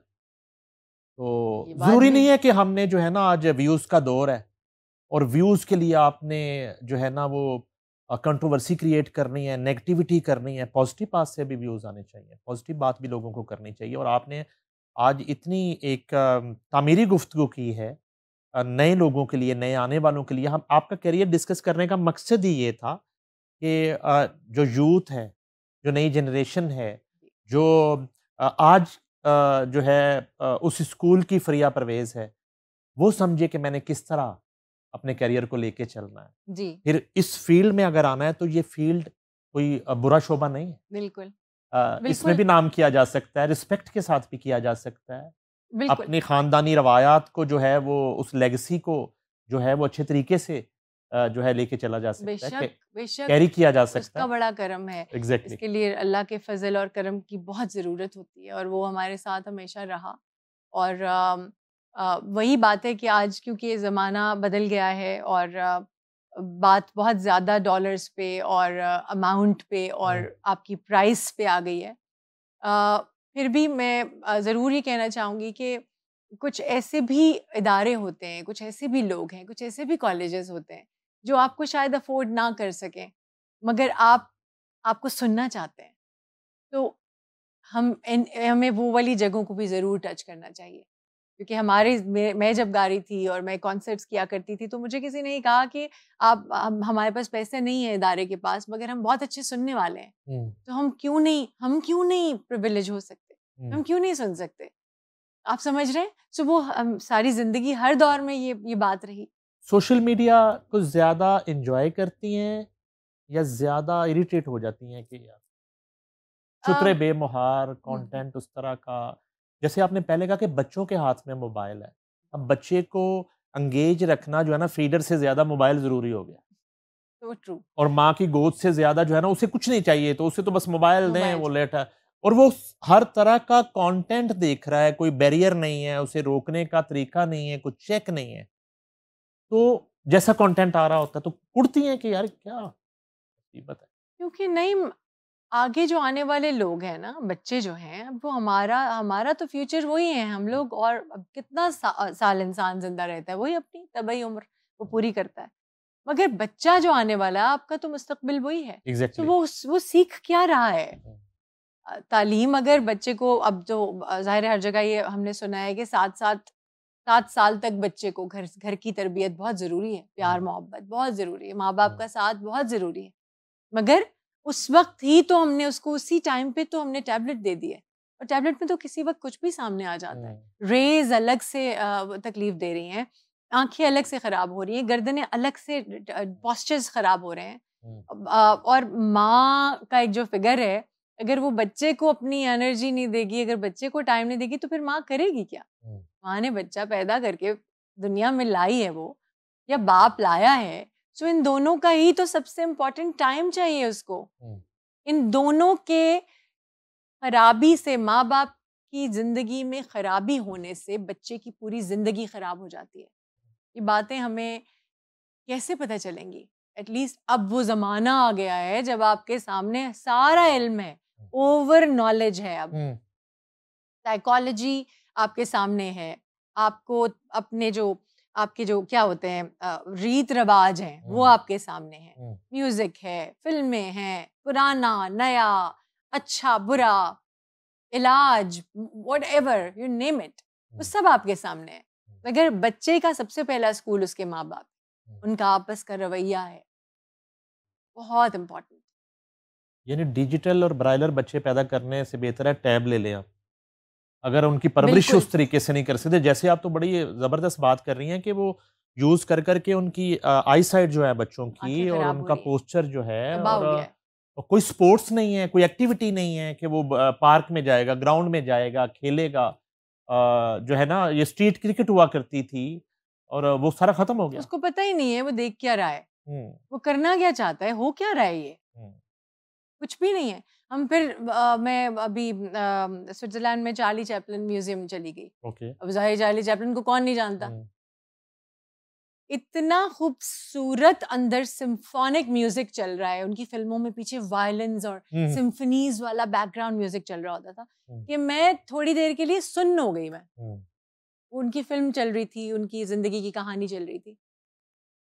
तो ये बात ज़रूरी भी नहीं है कि हमने जो है ना आज व्यूज़ का दौर है और व्यूज़ के लिए आपने जो है ना वो कंट्रोवर्सी क्रिएट करनी है, नेगेटिविटी करनी है, पॉजिटिव बात से भी व्यूज़ आने चाहिए, पॉजिटिव बात भी लोगों को करनी चाहिए। और आपने आज इतनी एक तामीरी गुफ्तगू की है नए लोगों के लिए, नए आने वालों के लिए। हम आपका करियर डिस्कस करने का मकसद ही ये था कि जो यूथ है, जो नई जनरेशन है, जो आज जो है उस स्कूल की फ़रिया परवेज़ है, वो समझे कि मैंने किस तरह अपने करियर को लेके चलना है। जी, फिर इस फ़ील्ड में अगर आना है तो ये फ़ील्ड कोई बुरा शोबा नहीं है। बिल्कुल, इसमें बिल्कुल, भी नाम किया जा सकता है, रिस्पेक्ट के साथ भी किया जा सकता है। बिल्कुल। अपनी ख़ानदानी रवायात को जो है वो उस लेगेसी को जो है वो अच्छे तरीके से जो है लेके चला जा सकता है, बेशक, बेशक कैरी किया जा सकता उसका है। बड़ा करम है। एग्ज़ैक्टली। इसके लिए अल्लाह के फ़ज़ल और करम की बहुत ज़रूरत होती है और वो हमारे साथ हमेशा रहा। और वही बात है कि आज क्योंकि ये ज़माना बदल गया है और बात बहुत ज़्यादा डॉलर्स पे और अमाउंट पे हुँ, और आपकी प्राइस पे आ गई है। फिर भी मैं ज़रूर ये कहना चाहूँगी कि कुछ ऐसे भी इदारे होते हैं, कुछ ऐसे भी लोग हैं, कुछ ऐसे भी कॉलेजेस होते हैं जो आपको शायद अफोर्ड ना कर सकें, मगर आपको सुनना चाहते हैं। तो हमें वो वाली जगहों को भी ज़रूर टच करना चाहिए, क्योंकि मैं जब गा रही थी और मैं कॉन्सर्ट्स किया करती थी, तो मुझे किसी ने कहा कि हमारे पास पैसे नहीं है इदारे के पास, मगर हम बहुत अच्छे सुनने वाले हैं, तो हम क्यों नहीं प्रिविलेज हो सकते, हम क्यों नहीं सुन सकते? आप समझ रहे हैं? सो वो सारी जिंदगी हर दौर में ये बात रही। सोशल मीडिया को ज्यादा एंजॉय करती हैं या ज्यादा इरिटेट हो जाती हैं कि यार चुतरे बेमुहार कंटेंट उस तरह का? जैसे आपने पहले कहा कि बच्चों के हाथ में मोबाइल है, अब बच्चे को अंगेज रखना जो है ना, फीडर से ज्यादा मोबाइल जरूरी हो गया। तो ट्रू। और माँ की गोद से ज्यादा जो है ना, उसे कुछ नहीं चाहिए, तो उसे तो बस मोबाइल दें, वो लेटा और वो हर तरह का कंटेंट देख रहा है, कोई बैरियर नहीं है, उसे रोकने का तरीका नहीं है, कुछ चेक नहीं है, तो जैसा कंटेंट आ रहा होता है तो कुड़ती हैं कि यार क्या मुसीबत है। क्योंकि नहीं, आगे जो आने वाले लोग हैं ना, बच्चे जो हैं, अब वो हमारा तो फ्यूचर वही है हम लोग। और अब कितना साल इंसान जिंदा रहता है, वही अपनी तबई उम्र वो पूरी करता है, मगर बच्चा जो आने वाला है, आपका तो मुस्तकबिल वही है। एग्जैक्टली। तो वो सीख क्या रहा है? तालीम अगर बच्चे को, अब जो जाहिर है हर जगह ये हमने सुना है कि 7 साल तक बच्चे को घर की तरबियत बहुत ज़रूरी है, प्यार मोहब्बत बहुत ज़रूरी है, माँ बाप का साथ बहुत ज़रूरी है, मगर उस वक्त ही तो हमने उसको, उसी टाइम पे तो हमने टैबलेट दे दी है, और टैबलेट में तो किसी वक्त कुछ भी सामने आ जाता है। रेज अलग से तकलीफ दे रही हैं, आंखें अलग से ख़राब हो रही हैं, गर्दनें अलग से, पॉस्चर्स ख़राब हो रहे हैं। और माँ का एक जो फिगर है, अगर वो बच्चे को अपनी एनर्जी नहीं देगी, अगर बच्चे को टाइम नहीं देगी, तो फिर माँ करेगी क्या? माँ ने बच्चा पैदा करके दुनिया में लाई है वो, या बाप लाया है, सो इन दोनों का ही तो सबसे इम्पोर्टेंट टाइम चाहिए उसको। इन दोनों के खराबी से, माँ बाप की जिंदगी में खराबी होने से बच्चे की पूरी जिंदगी खराब हो जाती है। ये बातें हमें कैसे पता चलेंगी? एटलीस्ट अब वो जमाना आ गया है जब आपके सामने सारा इल्म है, ओवर नॉलेज है। अब साइकोलॉजी आपके सामने है, आपको अपने जो आपके जो क्या होते हैं रीत रिवाज हैं, वो आपके सामने हैं, म्यूजिक है, फिल्में हैं, पुराना नया, अच्छा बुरा, इलाज, व्हाटएवर यू नेम इट, वो सब आपके सामने है। अगर बच्चे का सबसे पहला स्कूल उसके माँ बाप, उनका आपस का रवैया है, बहुत इम्पोर्टेंट। यानी डिजिटल और ब्राइलर बच्चे पैदा करने से बेहतर है टैब ले लें आप, अगर उनकी परवरिश उस तरीके से नहीं कर सकते। जैसे आप तो बड़ी जबरदस्त बात कर रही हैं कि वो यूज कर करके उनकी आई साइट जो है बच्चों की, और उनका पोस्चर जो है, और कोई स्पोर्ट्स नहीं है, कोई एक्टिविटी नहीं है कि वो पार्क में जाएगा, ग्राउंड में जाएगा, खेलेगा। जो है ना, ये स्ट्रीट क्रिकेट हुआ करती थी और वो सारा खत्म हो गया। उसको पता ही नहीं है वो देख क्या रहा है, वो करना क्या चाहता है, हो क्या रहा है, ये कुछ भी नहीं है। हम फिर मैं अभी स्विट्जरलैंड में चार्ली चैपलिन म्यूजियम चली गई। अब जाहिर चार्ली चैपलिन को कौन नहीं जानता, इतना खूबसूरत अंदर सिम्फोनिक म्यूजिक चल रहा है, उनकी फिल्मों में पीछे वायलिन्स और सिम्फनीज वाला बैकग्राउंड म्यूजिक चल रहा होता था कि मैं थोड़ी देर के लिए सुन्न हो गई। मैं उनकी फिल्म चल रही थी, उनकी जिंदगी की कहानी चल रही थी,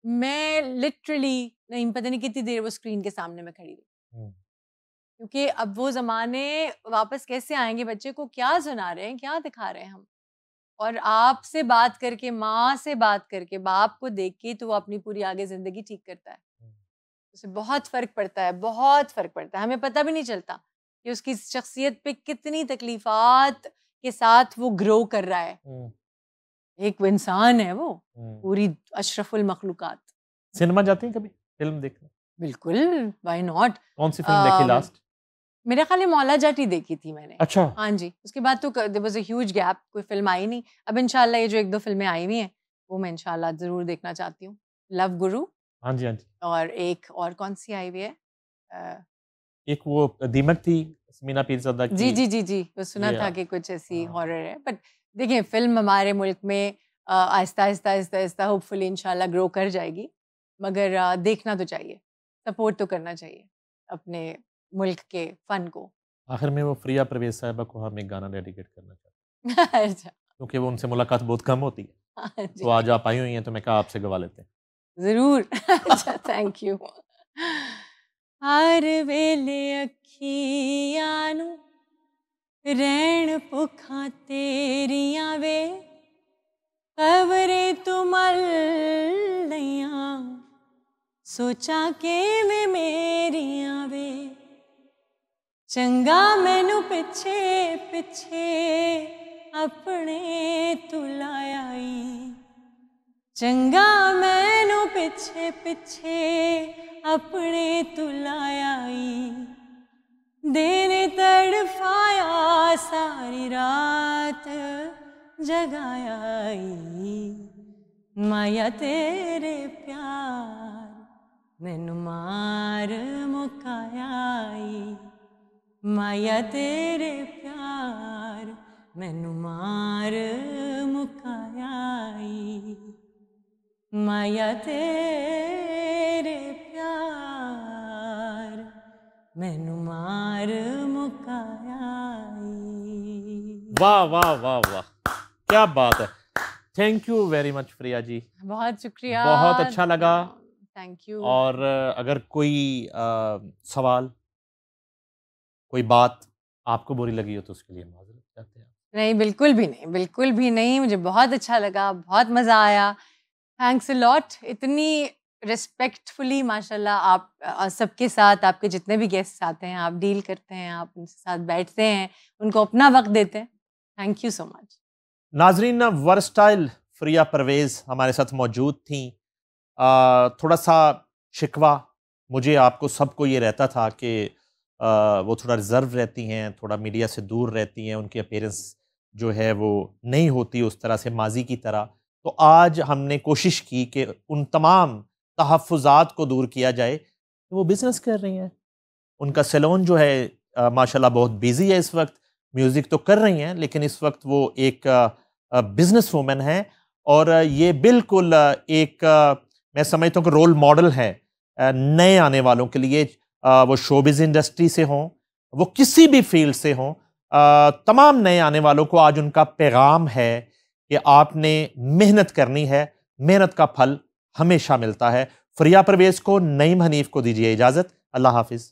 मैं लिटरली नहीं पता नहीं कितनी देर वो स्क्रीन के सामने में खड़ी रही, क्योंकि अब वो जमाने वापस कैसे आएंगे, बच्चे को क्या सुना रहे हैं, क्या दिखा रहे हैं हम। और आपसे बात करके, माँ से बात करके, बाप को देख के तो वो अपनी पूरी आगे जिंदगी ठीक करता है। उसे बहुत फर्क पड़ता है, बहुत फर्क पड़ता है। हमें पता भी नहीं चलता कि उसकी शख्सियत पे कितनी तकलीफात के साथ वो ग्रो कर रहा है। एक इंसान है वो, पूरी अशरफुल मखलूकात। सिनेमा जाती हैं कभी फिल्म देखने? बिल्कुल, व्हाई नॉट। कौन सी फिल्म देखी लास्ट? मेरे ख्याल में मौला जाटी देखी थी मैंने। अच्छा। हाँ जी, उसके बाद तो there was a huge gap, कोई फिल्म आई नहीं। अब इंशाल्लाह ये जो 1-2 फिल्में आई हुई हैं, वो मैं इंशाल्लाह जरूर देखना चाहती हूँ। लव गुरु, हाँ जी, हाँ जी। और एक और कौन सी आई हुई है, एक वो दीमक थी समीना पीरज़ादा की। जी जी जी जी, वो सुना था कि कुछ ऐसी हॉरर है। बट देखिए, फिल्म हमारे मुल्क में आहिस्ता आहिस्ता आहिस्ता आहिस्ता होपफुली इंशाल्लाह ग्रो कर जाएगी, मगर देखना तो चाहिए, सपोर्ट तो करना चाहिए अपने मुल्क के फन को। आखिर में वो प्रिया परवेज साहिबा को हम एक गाना डेडिकेट करना चाहते हैं। अच्छा। क्योंकि वो उनसे मुलाकात बहुत कम होती है, हाँ जी, तो आज आप आई हुई हैं तो मैं कहा आपसे गवा लेते हैं। जरूर। अच्छा, थैंक यू। हर वेले अखियां नू रैन भुखां तेरियां वे, कवरे तू मल लईयां सोचा के वे मेरियां वे, चंगा मैनू पिछे पिछे अपने तू लाया ई, चंगा मैनू पिछे पिछे अपने तू लाया ई, देने तड़फाया सारी रात जगाया ई, माया तेरे प्यार मैनू मार मुकाया ई, माया तेरे प्यार मैनू मार मुकाया ई, माया तेरे प्यार मैनू मार मुकाया ई। वाह वाह वाह वाह, क्या बात है। Thank you very much Priya ji, बहुत शुक्रिया, बहुत अच्छा लगा। Thank you. और अगर कोई सवाल, कोई बात आपको बुरी लगी हो तो उसके लिए माजरत चाहते हैं। नहीं, बिल्कुल भी नहीं, बिल्कुल भी नहीं, मुझे बहुत अच्छा लगा, बहुत मज़ा आया। Thanks a lot. इतनी रिस्पेक्टफुली माशाल्लाह आप सबके साथ, आपके जितने भी गेस्ट्स आते हैं, आप डील करते हैं, आप उनके साथ बैठते हैं, उनको अपना वक्त देते हैं। Thank you so much. नाजरीन, वर्सटाइल प्रिया परवेज़ हमारे साथ मौजूद थी। थोड़ा सा शिकवा मुझे आपको सबको ये रहता था कि वो थोड़ा रिजर्व रहती हैं, थोड़ा मीडिया से दूर रहती हैं, उनकी अपीयरेंस जो है वो नहीं होती उस तरह से माजी की तरह। तो आज हमने कोशिश की कि उन तमाम तहफ़्फ़ुज़ात को दूर किया जाए। वो बिज़नेस कर रही हैं, उनका सैलून जो है माशाल्लाह बहुत बिज़ी है इस वक्त। म्यूज़िक तो कर रही हैं लेकिन इस वक्त वो एक बिज़नेस वूमन है, और ये बिल्कुल मैं समझता हूँ कि रोल मॉडल है नए आने वालों के लिए। वो शोबिज़ इंडस्ट्री से हों, वो किसी भी फील्ड से हों, तमाम नए आने वालों को आज उनका पैगाम है कि आपने मेहनत करनी है, मेहनत का फल हमेशा मिलता है। प्रिया परवेज़ को, नईम हनीफ को दीजिए इजाज़त। अल्लाह हाफिज़।